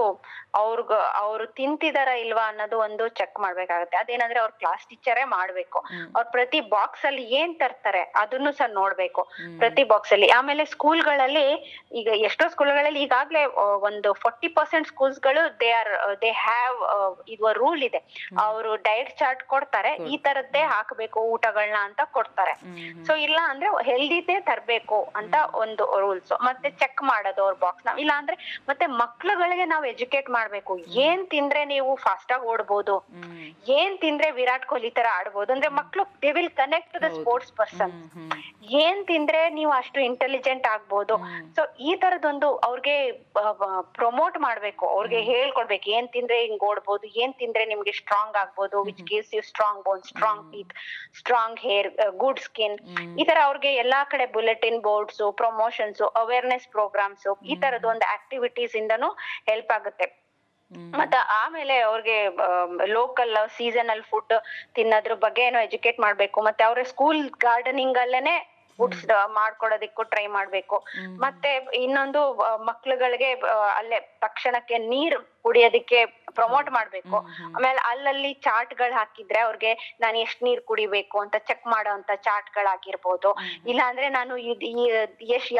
S3: ಅವ್ರು ತಿಂತಿದಾರ ಇಲ್ವಾ ಅನ್ನೋದು ಒಂದು ಚೆಕ್ ಮಾಡ್ಬೇಕಾಗತ್ತೆ. ಅದೇನಂದ್ರೆ ಅವ್ರ ಕ್ಲಾಸ್ ಟೀಚರೇ ಮಾಡ್ಬೇಕು. ಅವ್ರ ಪ್ರತಿ ಬಾಕ್ಸ್ ಅಲ್ಲಿ ಏನ್ ತರ್ತಾರೆ ಅದನ್ನು ಸಹ ನೋಡ್ಬೇಕು, ಪ್ರತಿ ಬಾಕ್ಸ್ ಅಲ್ಲಿ. ಆಮೇಲೆ ಸ್ಕೂಲ್ಗಳಲ್ಲಿ ಈಗ ಎಷ್ಟೋ ಸ್ಕೂಲ್ಗಳಲ್ಲಿ ಈಗಾಗ್ಲೇ ಒಂದು 40% ಸ್ಕೂಲ್ಸ್ಗಳು ದೇ ಹ್ಯಾವ್ ಇದು ರೂಲ್ ಇದೆ. ಅವರು ಡಯಟ್ ಚಾರ್ಟ್ ಕೊಡ್ತಾರೆ, ಈ ತರದ್ದೇ ಹಾಕ್ಬೇಕು ಊಟಗಳನ್ನ ಅಂತ ಕೊಡ್ತಾರೆ. ಸೊ ಇಲ್ಲ ಅಂದ್ರೆ ಹೆಲ್ದಿದೇ ತರ್ಬೇಕು ಅಂತ ಒಂದು ರೂಲ್ಸ್. ಮತ್ತೆ ಚೆಕ್ ಮಾಡೋದು ಅವ್ರ ಬಾಕ್ಸ್ ಇಲ್ಲ ಅಂದ್ರೆ ಮತ್ತೆ ಮಕ್ಳುಗಳಿಗೆ ನಾವು ಎಜುಕೇಟ್ ಮಾಡ್ಬೇಕು. ಏನ್ ತಿಂದ್ರೆ ನೀವು ಫಾಸ್ಟ್ ಆಗಿ ಓಡ್ಬೋದು, ಏನ್ ತಿಂದ್ರೆ ವಿರಾಟ್ ಕೊಹ್ಲಿ ತರ ಆಡ್ಬೋದು. ಅಂದ್ರೆ ಮಕ್ಳು they will connect to the sports person. ಏನ್ ತಿಂದ್ರೆ ನೀವು ಅಷ್ಟು ಇಂಟೆಲಿಜೆಂಟ್ ಆಗ್ಬೋದು. ಸೊ ಈ ತರದೊಂದು ಅವ್ರಿಗೆ ಪ್ರಮೋಟ್ ಮಾಡ್ಬೇಕು, ಅವ್ರಿಗೆ ಹೇಳ್ಕೊಡ್ಬೇಕು ಏನ್ ತಿಂದ್ರೆ ಹಿಂಗ್ ಓಡ್ಬೋದು, ಏನ್ ತಿಂದ್ರೆ ನಿಮ್ಗೆ ಸ್ಟ್ರಾಂಗ್ ಆಗ್ಬೋದು, which gives you strong bones, strong teeth, strong hair, good skin. ಈ ತರ ಅವ್ರಿಗೆ ಎಲ್ಲಾ ಕಡೆ bulletin boards, promotions, awareness programs, ಈ ತರದ ಒಂದು ಆಕ್ಟಿವಿಟೀಸ್ ಇಂದನೂ ಹೆಲ್ಪ್ ಆಗುತ್ತೆ. ಮತ್ತೆ ಆಮೇಲೆ ಅವ್ರಿಗೆ ಲೋಕಲ್ ಸೀಸನಲ್ ಫುಡ್ ತಿನ್ನೋದ್ರ ಬಗ್ಗೆ ಏನೋ ಎಜುಕೇಟ್ ಮಾಡ್ಬೇಕು. ಮತ್ತೆ ಅವ್ರ ಸ್ಕೂಲ್ ಗಾರ್ಡನಿಂಗ್ ಅಲ್ಲೇನೆ ಫುಡ್ಸ್ ಮಾಡ್ಕೊಡೋದಿಕ್ಕೂ ಟ್ರೈ ಮಾಡ್ಬೇಕು. ಮತ್ತೆ ಇನ್ನೊಂದು ಮಕ್ಳುಗಳಿಗೆ ಅಲ್ಲೇ ತಕ್ಷಣಕ್ಕೆ ನೀರ್ ಕುಡಿಯೋದಿಕ್ಕೆ ಪ್ರಮೋಟ್ ಮಾಡ್ಬೇಕು. ಆಮೇಲೆ ಅಲ್ಲಲ್ಲಿ ಚಾರ್ಟ್ ಗಳು ಹಾಕಿದ್ರೆ ಅವ್ರಿಗೆ ನಾನು ಎಷ್ಟ್ ನೀರ್ ಕುಡಿಬೇಕು ಅಂತ ಚೆಕ್ ಮಾಡೋ ಅಂತ ಚಾರ್ಟ್ ಗಳಾಗಿರ್ಬೋದು. ಇಲ್ಲ ಅಂದ್ರೆ ನಾನು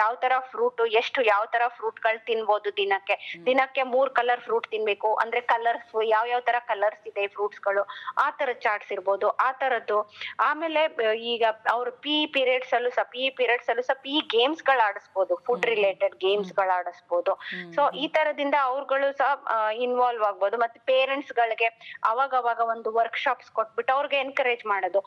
S3: ಯಾವ ತರ ಫ್ರೂಟ್ ಯಾವ ತರ ಫ್ರೂಟ್ ಗಳು ತಿನ್ಬೋದು, ದಿನಕ್ಕೆ 3 ಕಲರ್ ಫ್ರೂಟ್ ತಿನ್ಬೇಕು ಅಂದ್ರೆ ಕಲರ್ಸ್ ಯಾವ ತರ ಕಲರ್ಸ್ ಇದೆ ಫ್ರೂಟ್ಸ್ ಗಳು, ಆ ತರ ಚಾರ್ಟ್ಸ್ ಇರ್ಬೋದು, ಆ ತರದ್ದು. ಆಮೇಲೆ ಈಗ ಅವ್ರ ಪಿ ಪೀರಿಯಡ್ಸ್ ಅಲ್ಲೂ ಸಹ ಪಿ ಗೇಮ್ಸ್ ಗಳು ಆಡಿಸ್ಬೋದು, ಫುಡ್ ರಿಲೇಟೆಡ್ ಗೇಮ್ಸ್ ಗಳು ಆಡಿಸ್ಬೋದು. ಸೊ ಈ ತರದಿಂದ ಅವ್ರುಗಳು ಸಹ ಇನ್ವಾಲ್ವ್ ಆಗ್ಬೋದು. ಮತ್ತೆ ಪೇರೆಂಟ್ಸ್ ಗಳಿಗೆ ಅವಾಗ ಒಂದು ವರ್ಕ್ಶಾಪ್ಸ್ ಕೊಟ್ಬಿಟ್ಟು ಅವ್ರಿಗೆ ಎನ್ಕರೇಜ್ ಮಾಡೋದು,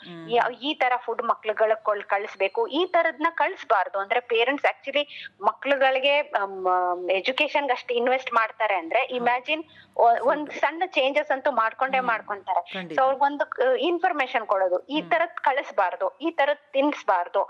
S3: ಈ ತರ ಫುಡ್ ಮಕ್ಳುಗಳಿಗೆ ಕಳಿಸ್ಬೇಕು, ಈ ತರದ್ನ ಕಳಿಸ್ಬಾರ್ದು. ಅಂದ್ರೆ ಪೇರೆಂಟ್ಸ್ ಆಕ್ಚುಲಿ ಮಕ್ಳುಗಳಿಗೆ ಎಜುಕೇಶನ್ ಅಷ್ಟು ಇನ್ವೆಸ್ಟ್ ಮಾಡ್ತಾರೆ ಅಂದ್ರೆ ಇಮ್ಯಾಜಿನ್ ಒಂದ್ ಸಣ್ಣ ಚೇಂಜಸ್ ಅಂತೂ ಮಾಡ್ಕೊಂತಾರೆ. ಸೊ ಅವ್ರಿಗೊಂದು ಇನ್ಫಾರ್ಮೇಶನ್ ಕೊಡೋದು, ಈ ತರದ್ ಕಳಿಸ್ಬಾರ್ದು, ಈ ತರದ್ ತಿನ್ಸ್ಬಾರ್ದು,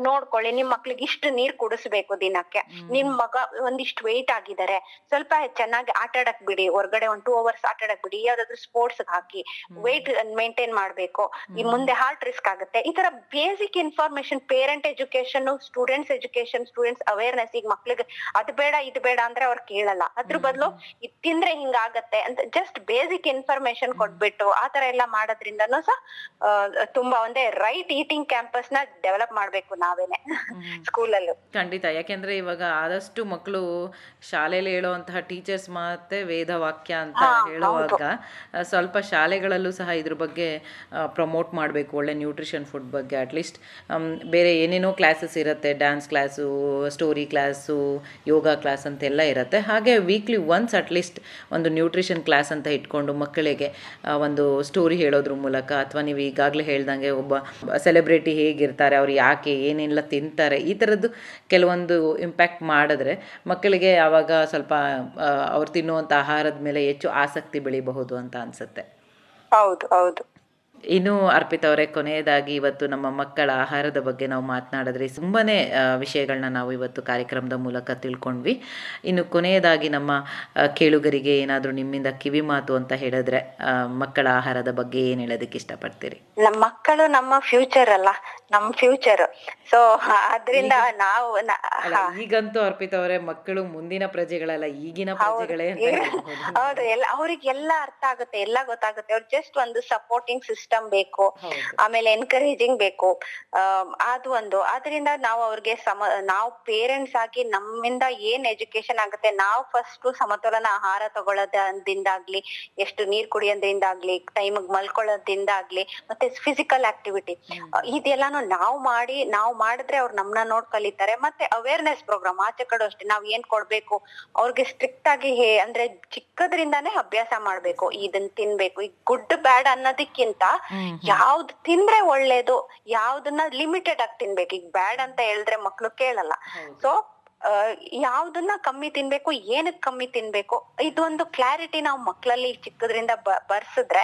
S3: ನೋಡ್ಕೊಳ್ಳಿ ನಿಮ್ ಮಕ್ಳಿಗೆ ಇಷ್ಟು ನೀರ್ ಕುಡಿಸ್ಬೇಕು ದಿನಕ್ಕೆ, ನಿಮ್ ಮಗ ಒಂದಿಷ್ಟು ವೆಯ್ಟ್ ಆಗಿದ್ದಾರೆ, ಸ್ವಲ್ಪ ಚೆನ್ನಾಗಿ ಆಟ ಆಡಕ್ ಬಿಡಿ, ಹೊರಗಡೆ 2 hours ಆಟ ಆಡಕ್ ಬಿಡಿ, ಯಾವ್ದಾದ್ರು ಸ್ಪೋರ್ಟ್ಸ್ ಹಾಕಿ, ವೆಯ್ಟ್ ಮೇಂಟೈನ್ ಮಾಡ್ಬೇಕು, ಈ ಮುಂದೆ ಹಾರ್ಟ್ ರಿಸ್ಕ್ ಆಗುತ್ತೆ. ಈ ತರ basic information, parent education, students education, students awareness. ಈಗ ಮಕ್ಳಿಗೆ ಅದ್ ಬೇಡ ಇದು ಬೇಡ ಅಂದ್ರೆ ಅವ್ರು ಕೇಳಲ್ಲ, ಅದ್ರ ಬದಲು ಇದ್ ತಿಂದ್ರೆ ಹಿಂಗಾಗತ್ತೆ ಅಂತ ಜಸ್ಟ್ ಬೇಸಿಕ್ ಇನ್ಫಾರ್ಮೇಶನ್ ಕೊಟ್ಬಿಟ್ಟು ಆ ತರ ಎಲ್ಲ ಮಾಡೋದ್ರಿಂದನೂ ಸಹ ತುಂಬಾ ಒಂದೇ ರೈಟ್ ಈಟಿಂಗ್ ಕ್ಯಾಂಪಸ್ ನ ಡೆವಲಪ್ ಮಾಡ್ಬೇಕು ನಾವೇನೆ ಸ್ಕೂಲಲ್ಲೂ.
S2: ಖಂಡಿತ. ಯಾಕೆಂದ್ರೆ ಇವಾಗ ಆದಷ್ಟು ಮಕ್ಕಳು ಶಾಲೆಯಲ್ಲಿ ಹೇಳುವಂತಹ ಟೀಚರ್ಸ್ ಮತ್ತೆ ವೇದವಾಕ್ಯ ಅಂತ ಹೇಳುವಾಗ ಸ್ವಲ್ಪ ಶಾಲೆಗಳಲ್ಲೂ ಸಹ ಇದ್ರ ಬಗ್ಗೆ ಪ್ರಮೋಟ್ ಮಾಡಬೇಕು, ಒಳ್ಳೆ ನ್ಯೂಟ್ರಿಷನ್ ಫುಡ್ ಬಗ್ಗೆ. ಅಟ್ಲೀಸ್ಟ್ ಬೇರೆ ಏನೇನೋ ಕ್ಲಾಸಸ್ ಇರುತ್ತೆ, ಡ್ಯಾನ್ಸ್ ಕ್ಲಾಸು, ಸ್ಟೋರಿ ಕ್ಲಾಸು, ಯೋಗ ಕ್ಲಾಸ್ ಅಂತೆಲ್ಲ ಇರುತ್ತೆ. ಹಾಗೆ ವೀಕ್ಲಿ ಒನ್ಸ್ ಅಟ್ಲೀಸ್ಟ್ ಒಂದು ನ್ಯೂಟ್ರಿಷನ್ ಕ್ಲಾಸ್ ಅಂತ ಇಟ್ಕೊಂಡು ಮಕ್ಕಳಿಗೆ ಒಂದು ಸ್ಟೋರಿ ಹೇಳೋದ್ರ ಮೂಲಕ, ಅಥವಾ ನೀವು ಈಗಾಗಲೇ ಹೇಳ್ದಂಗೆ ಒಬ್ಬ ಸೆಲೆಬ್ರಿಟಿ ಹೇಗಿರ್ತಾರೆ, ಅವ್ರು ಯಾಕೆ ಏನೆಲ್ಲ ತಿಂತಾರೆ, ಈ ಥರದ್ದು ಕೆಲವೊಂದು ಇಂಪ್ಯಾಕ್ಟ್ ಮಾಡಿದ್ರೆ ಮಕ್ಕಳಿಗೆ ಆವಾಗ ಸ್ವಲ್ಪ ಅವ್ರು ತಿನ್ನುವಂಥ ಆಹಾರದ ಮೇಲೆ ಹೆಚ್ಚು ಆಸಕ್ತಿ ಬೆಳಿಬಹುದು ಅಂತ ಅನಿಸುತ್ತೆ.
S3: ಹೌದು.
S2: ಇನ್ನು ಅರ್ಪಿತಾ ಅವರೇ, ಕೊನೆಯದಾಗಿ ಇವತ್ತು ನಮ್ಮ ಮಕ್ಕಳ ಆಹಾರದ ಬಗ್ಗೆ ನಾವು ಮಾತನಾಡಿದ್ರೆ ತುಂಬಾ ವಿಷಯಗಳನ್ನ ನಾವು ಇವತ್ತು ಕಾರ್ಯಕ್ರಮದ ಮೂಲಕ ತಿಳ್ಕೊಂಡ್ವಿ. ಇನ್ನು ಕೊನೆಯದಾಗಿ ನಮ್ಮ ಕೇಳುಗರಿಗೆ ಏನಾದರೂ ನಿಮ್ಮಿಂದ ಕಿವಿ ಮಾತು ಅಂತ ಹೇಳಿದ್ರೆ ಮಕ್ಕಳ ಆಹಾರದ ಬಗ್ಗೆ ಏನು ಹೇಳೋದಕ್ಕೆ ಇಷ್ಟಪಡ್ತೀರಿ?
S3: ನಮ್ಮ ಮಕ್ಕಳು ನಮ್ಮ ಫ್ಯೂಚರ್ ಅಲ್ಲ, ನಮ್ಮ ಫ್ಯೂಚರ್. ಸೊ ಅದರಿಂದ ನಾವು
S2: ಈಗಂತೂ ಅರ್ಪಿತಾ ಅವರೇ ಮಕ್ಕಳು ಮುಂದಿನ ಪ್ರಜೆಗಳಲ್ಲ, ಈಗಿನ ಪ್ರಜೆಗಳೇ.
S3: ಹೌದು, ಅವ್ರಿಗೆಲ್ಲ ಅರ್ಥ ಆಗುತ್ತೆ, ಎಲ್ಲ ಗೊತ್ತಾಗುತ್ತೆ. ಅವ್ರು ಜಸ್ಟ್ ಒಂದು ಸಪೋರ್ಟಿಂಗ್ ಸಿಸ್ಟಮ್ ಬೇಕು, ಆಮೇಲೆ ಎನ್ಕರೇಜಿಂಗ್ ಬೇಕು, ಅದು ಒಂದು. ಅದರಿಂದ ನಾವು ಅವ್ರಿಗೆ ನಾವು ಪೇರೆಂಟ್ಸ್ ಆಗಿ ನಮ್ಮಿಂದ ಏನ್ ಎಜುಕೇಶನ್ ಆಗುತ್ತೆ, ನಾವು ಫಸ್ಟ್ ಸಮತೋಲನ ಆಹಾರ ತಗೊಳ್ಳೋದ್ರಿಂದಾಗ್ಲಿ, ಎಷ್ಟು ನೀರ್ ಕುಡಿಯೋದ್ರಿಂದಾಗ್ಲಿ, ಟೈಮಿಗೆ ಮಲ್ಕೊಳ್ಳೋದ್ರಿಂದಾಗ್ಲಿ, ಮತ್ತೆ ಫಿಸಿಕಲ್ ಆಕ್ಟಿವಿಟಿ, ಇದೆಲ್ಲಾನು ನಾವು ಮಾಡಿದ್ರೆ ಅವ್ರು ನಮ್ನ ನೋಡ್ ಕಲಿತಾರೆ. ಮತ್ತೆ ಅವೇರ್ನೆಸ್ ಪ್ರೋಗ್ರಾಮ್ ಆಚೆ ಕಡೆ ಅಷ್ಟೇ, ನಾವ್ ಏನ್ ಕೊಡ್ಬೇಕು ಅವ್ರಿಗೆ ಸ್ಟ್ರಿಕ್ಟ್ ಆಗಿ ಅಂದ್ರೆ ಚಿಕ್ಕದ್ರಿಂದಾನೇ ಅಭ್ಯಾಸ ಮಾಡ್ಬೇಕು, ಇದನ್ ತಿನ್ಬೇಕು. ಈಗ ಗುಡ್ ಬ್ಯಾಡ್ ಅನ್ನೋದಕ್ಕಿಂತ ಯಾವ್ದು ತಿಂದ್ರೆ ಒಳ್ಳೇದು, ಯಾವ್ದನ್ನ ಲಿಮಿಟೆಡ್ ಆಗಿ ತಿನ್ಬೇಕು. ಈಗ ಬ್ಯಾಡ್ ಅಂತ ಹೇಳಿದ್ರೆ ಮಕ್ಳು ಕೇಳಲ್ಲ. ಸೊ
S4: ಯಾವ್ದನ್ನ ಕಮ್ಮಿ ತಿನ್ಬೇಕು, ಏನಕ್ ಕಮ್ಮಿ ತಿನ್ಬೇಕು, ಇದೊಂದು ಕ್ಲಾರಿಟಿ ನಾವು ಮಕ್ಳಲ್ಲಿ ಚಿಕ್ಕದ್ರಿಂದ ಬರ್ಸಿದ್ರೆ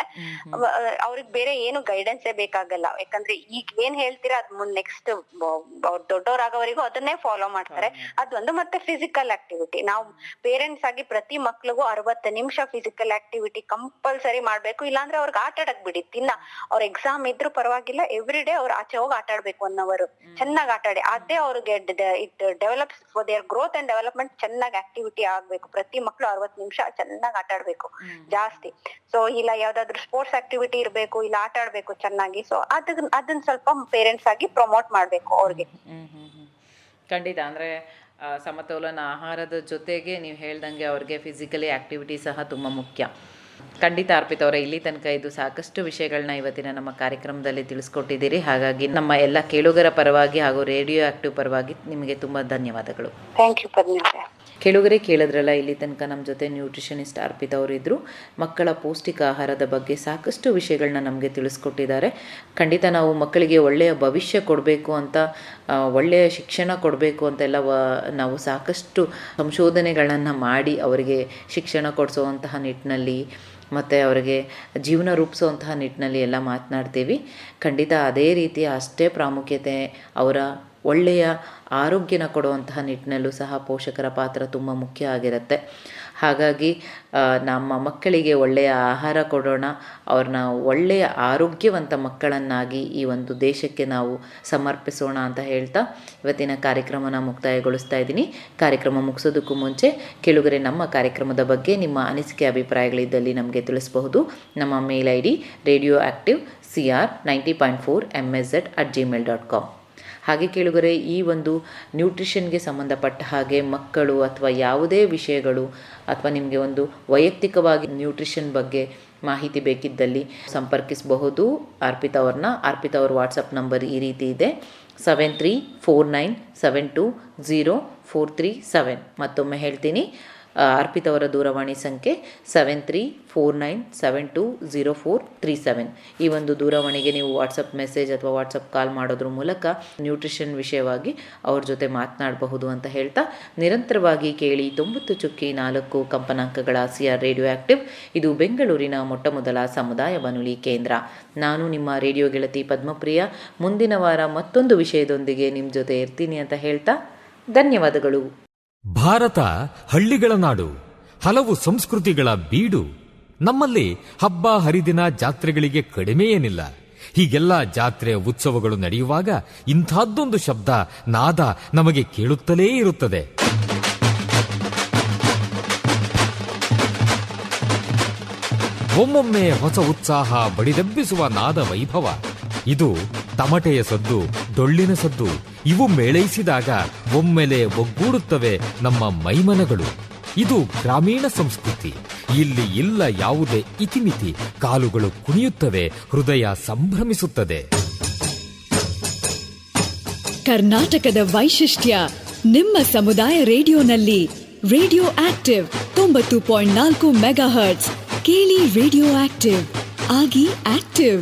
S4: ಅವ್ರಿಗೆ ಬೇರೆ ಏನು ಗೈಡೆನ್ಸೇ ಬೇಕಾಗಲ್ಲ. ಯಾಕಂದ್ರೆ ಈಗ ಏನ್ ಹೇಳ್ತೀರಾ ಅದ್ ನೆಕ್ಸ್ಟ್ ಅವ್ರು ದೊಡ್ಡವರಾಗೋವರೆಗೂ ಅದನ್ನೇ ಫಾಲೋ ಮಾಡ್ತಾರೆ. ಅದೊಂದು. ಮತ್ತೆ ಫಿಸಿಕಲ್ ಆಕ್ಟಿವಿಟಿ, ನಾವು ಪೇರೆಂಟ್ಸ್ ಆಗಿ ಪ್ರತಿ ಮಕ್ಳಿಗೂ 60 ನಿಮಿಷ ಫಿಸಿಕಲ್ ಆಕ್ಟಿವಿಟಿ ಕಂಪಲ್ಸರಿ ಮಾಡ್ಬೇಕು. ಇಲ್ಲಾಂದ್ರೆ ಅವ್ರಿಗೆ ಆಟ ಆಡಕ್ ಬಿಡಿ, ಅವ್ರ ಎಕ್ಸಾಮ್ ಇದ್ರು ಪರವಾಗಿಲ್ಲ, ಎವ್ರಿ ಡೇ ಅವ್ರು ಆಚೆ ಹೋಗಿ ಆಟ ಆಡ್ಬೇಕು 1 hour ಚೆನ್ನಾಗಿ ಆಟ ಆಡಿ. ಅದೇ ಅವ್ರಿಗೆ it develops for there growth and development. ಚೆನ್ನಾಗಿ ಆಕ್ಟಿವಿಟಿ ಆಗ್ಬೇಕು. ಪ್ರತಿ ಮಕ್ಳು 60 ನಿಮಿಷ ಚೆನ್ನಾಗಿ ಆಟ ಆಡ್ಬೇಕು ಜಾಸ್ತಿ. ಸೊ ಇಲ್ಲ ಯಾವ್ದಾದ್ರು ಸ್ಪೋರ್ಟ್ಸ್ ಆಕ್ಟಿವಿಟಿ ಇರ್ಬೇಕು, ಇಲ್ಲ ಆಟ ಆಡ್ಬೇಕು ಚೆನ್ನಾಗಿ. ಸೊ ಅದನ್ನ ಸ್ವಲ್ಪ ಪೇರೆಂಟ್ಸ್ ಆಗಿ ಪ್ರಮೋಟ್ ಮಾಡ್ಬೇಕು ಅವ್ರಿಗೆ.
S2: ಖಂಡಿತ. ಅಂದ್ರೆ ಸಮತೋಲನ ಆಹಾರದ ಜೊತೆಗೆ ನೀವು ಹೇಳ್ದಂಗೆ ಅವ್ರಿಗೆ ಫಿಸಿಕಲಿ ಆಕ್ಟಿವಿಟಿ ಸಹ ತುಂಬ ಮುಖ್ಯ. ಖಂಡಿತ ಅರ್ಪಿತಾ ಅವರೇ, ಇಲ್ಲಿ ತನಕ ಇದು ಸಾಕಷ್ಟು ವಿಷಯಗಳನ್ನ ಇವತ್ತಿನ ನಮ್ಮ ಕಾರ್ಯಕ್ರಮದಲ್ಲಿ ತಿಳಿಸ್ಕೊಟ್ಟಿದ್ದೀರಿ. ಹಾಗಾಗಿ ನಮ್ಮ ಎಲ್ಲ ಕೇಳುಗರ ಪರವಾಗಿ ಹಾಗೂ ರೇಡಿಯೋ ಆಕ್ಟಿವ್ ಪರವಾಗಿ ನಿಮಗೆ ತುಂಬ ಧನ್ಯವಾದಗಳು.
S4: Thank you Padmini.
S2: ಕೇಳುಗರೆ ಕೇಳಿದ್ರಲ್ಲ, ಇಲ್ಲಿ ತನಕ ನಮ್ಮ ಜೊತೆ ನ್ಯೂಟ್ರಿಷನಿಸ್ಟ್ ಅರ್ಪಿತಾ ಅವರು ಇದ್ದರು. ಮಕ್ಕಳ ಪೌಷ್ಟಿಕ ಆಹಾರದ ಬಗ್ಗೆ ಸಾಕಷ್ಟು ವಿಷಯಗಳನ್ನ ನಮಗೆ ತಿಳಿಸ್ಕೊಟ್ಟಿದ್ದಾರೆ. ಖಂಡಿತ ನಾವು ಮಕ್ಕಳಿಗೆ ಒಳ್ಳೆಯ ಭವಿಷ್ಯ ಕೊಡಬೇಕು ಅಂತ, ಒಳ್ಳೆಯ ಶಿಕ್ಷಣ ಕೊಡಬೇಕು ಅಂತೆಲ್ಲ ನಾವು ಸಾಕಷ್ಟು ಸಂಶೋಧನೆಗಳನ್ನು ಮಾಡಿ ಅವರಿಗೆ ಶಿಕ್ಷಣ ಕೊಡಿಸುವಂತಹ ನಿಟ್ಟಿನಲ್ಲಿ ಮತ್ತು ಅವರಿಗೆ ಜೀವನ ರೂಪಿಸುವಂತಹ ನಿಟ್ಟಿನಲ್ಲಿ ಎಲ್ಲ ಮಾತನಾಡ್ತೀವಿ. ಖಂಡಿತ ಅದೇ ರೀತಿ ಅಷ್ಟೇ ಪ್ರಾಮುಖ್ಯತೆ ಅವರ ಒಳ್ಳೆಯ ಆರೋಗ್ಯನ ಕೊಡುವಂತಹ ನಿಟ್ಟಿನಲ್ಲೂ ಸಹ ಪೋಷಕರ ಪಾತ್ರ ತುಂಬ ಮುಖ್ಯ ಆಗಿರುತ್ತೆ. ಹಾಗಾಗಿ ನಮ್ಮ ಮಕ್ಕಳಿಗೆ ಒಳ್ಳೆಯ ಆಹಾರ ಕೊಡೋಣ, ಅವ್ರನ್ನ ಒಳ್ಳೆಯ ಆರೋಗ್ಯವಂತ ಮಕ್ಕಳನ್ನಾಗಿ ಈ ಒಂದು ದೇಶಕ್ಕೆ ನಾವು ಸಮರ್ಪಿಸೋಣ ಅಂತ ಹೇಳ್ತಾ ಇವತ್ತಿನ ಕಾರ್ಯಕ್ರಮನ ಮುಕ್ತಾಯಗೊಳಿಸ್ತಾ ಇದ್ದೀನಿ. ಕಾರ್ಯಕ್ರಮ ಮುಗಿಸೋದಕ್ಕೂ ಮುಂಚೆ ಕೇಳುಗರೆ, ನಮ್ಮ ಕಾರ್ಯಕ್ರಮದ ಬಗ್ಗೆ ನಿಮ್ಮ ಅನಿಸಿಕೆ ಅಭಿಪ್ರಾಯಗಳಿದ್ದಲ್ಲಿ ನಮಗೆ ತಿಳಿಸಬಹುದು. ನಮ್ಮ ಮೇಲ್ ID radioactive.cr90.4msz@gmail.com. ಹಾಗೆ ಕೇಳುಗರೆ, ಈ ಒಂದು ನ್ಯೂಟ್ರಿಷನ್ಗೆ ಸಂಬಂಧಪಟ್ಟ ಹಾಗೆ ಮಕ್ಕಳು ಅಥವಾ ಯಾವುದೇ ವಿಷಯಗಳು ಅಥವಾ ನಿಮಗೆ ಒಂದು ವೈಯಕ್ತಿಕವಾಗಿ ನ್ಯೂಟ್ರಿಷನ್ ಬಗ್ಗೆ ಮಾಹಿತಿ ಬೇಕಿದ್ದಲ್ಲಿ ಸಂಪರ್ಕಿಸಬಹುದು ಅರ್ಪಿತಾ ಅವ್ರನ್ನ. ಅರ್ಪಿತಾ ಅವ್ರ ವಾಟ್ಸಪ್ ನಂಬರ್ ಈ ರೀತಿ ಇದೆ: 7349720437. ಮತ್ತೊಮ್ಮೆ ಹೇಳ್ತೀನಿ, ಅರ್ಪಿತಾ ಅವರ ದೂರವಾಣಿ ಸಂಖ್ಯೆ 7349720437. ಈ ಒಂದು ದೂರವಾಣಿಗೆ ನೀವು ವಾಟ್ಸಪ್ ಮೆಸೇಜ್ ಅಥವಾ ವಾಟ್ಸಪ್ ಕಾಲ್ ಮಾಡೋದ್ರ ಮೂಲಕ ನ್ಯೂಟ್ರಿಷನ್ ವಿಷಯವಾಗಿ ಅವ್ರ ಜೊತೆ ಮಾತನಾಡಬಹುದು ಅಂತ ಹೇಳ್ತಾ, ನಿರಂತರವಾಗಿ ಕೇಳಿ 90.4 ಕಂಪನಾಂಕಗಳ CR ರೇಡಿಯೋ ಆಕ್ಟಿವ್. ಇದು ಬೆಂಗಳೂರಿನ ಮೊಟ್ಟಮೊದಲ ಸಮುದಾಯ ಬಾನುಲಿ ಕೇಂದ್ರ. ನಾನು ನಿಮ್ಮ ರೇಡಿಯೋ ಗೆಳತಿ ಪದ್ಮಪ್ರಿಯ. ಮುಂದಿನ ವಾರ ಮತ್ತೊಂದು ವಿಷಯದೊಂದಿಗೆ ನಿಮ್ಮ ಜೊತೆ ಇರ್ತೀನಿ ಅಂತ ಹೇಳ್ತಾ ಧನ್ಯವಾದಗಳು.
S5: ಭಾರತ ಹಳ್ಳಿಗಳ ನಾಡು, ಹಲವು ಸಂಸ್ಕೃತಿಗಳ ಬೀಡು. ನಮ್ಮಲ್ಲಿ ಹಬ್ಬ ಹರಿದಿನ ಜಾತ್ರೆಗಳಿಗೆ ಕಡಿಮೆ ಏನಿಲ್ಲ. ಹೀಗೆಲ್ಲ ಜಾತ್ರೆ ಉತ್ಸವಗಳು ನಡೆಯುವಾಗ ಇಂಥದ್ದೊಂದು ಶಬ್ದ ನಾದ ನಮಗೆ ಕೇಳುತ್ತಲೇ ಇರುತ್ತದೆ. ಒಮ್ಮೊಮ್ಮೆ ಹೊಸ ಉತ್ಸಾಹ ಬಡಿದೆಬ್ಬಿಸುವ ನಾದ ವೈಭವ. ಇದು ತಮಟೆಯ ಸದ್ದು, ಡೊಳ್ಳಿನ ಸದ್ದು. ಇವು ಮೇಳೈಸಿದಾಗ ಒಮ್ಮೆಲೆ ಒಗ್ಗೂಡುತ್ತವೆ ನಮ್ಮ ಮೈಮನಗಳು. ಇದು ಗ್ರಾಮೀಣ ಸಂಸ್ಕೃತಿ. ಇಲ್ಲಿ ಇಲ್ಲ ಯಾವುದೇ ಇತಿಮಿತಿ. ಕಾಲುಗಳು ಕುಣಿಯುತ್ತವೆ, ಹೃದಯ ಸಂಭ್ರಮಿಸುತ್ತದೆ.
S1: ಕರ್ನಾಟಕದ ವೈಶಿಷ್ಟ್ಯ ನಿಮ್ಮ ಸಮುದಾಯ ರೇಡಿಯೋನಲ್ಲಿ. Radio active 90.4 megahertz. ಕೇಳಿ ರೇಡಿಯೋ ಆಕ್ಟಿವ್, ಆಗಿ ಆಕ್ಟಿವ್.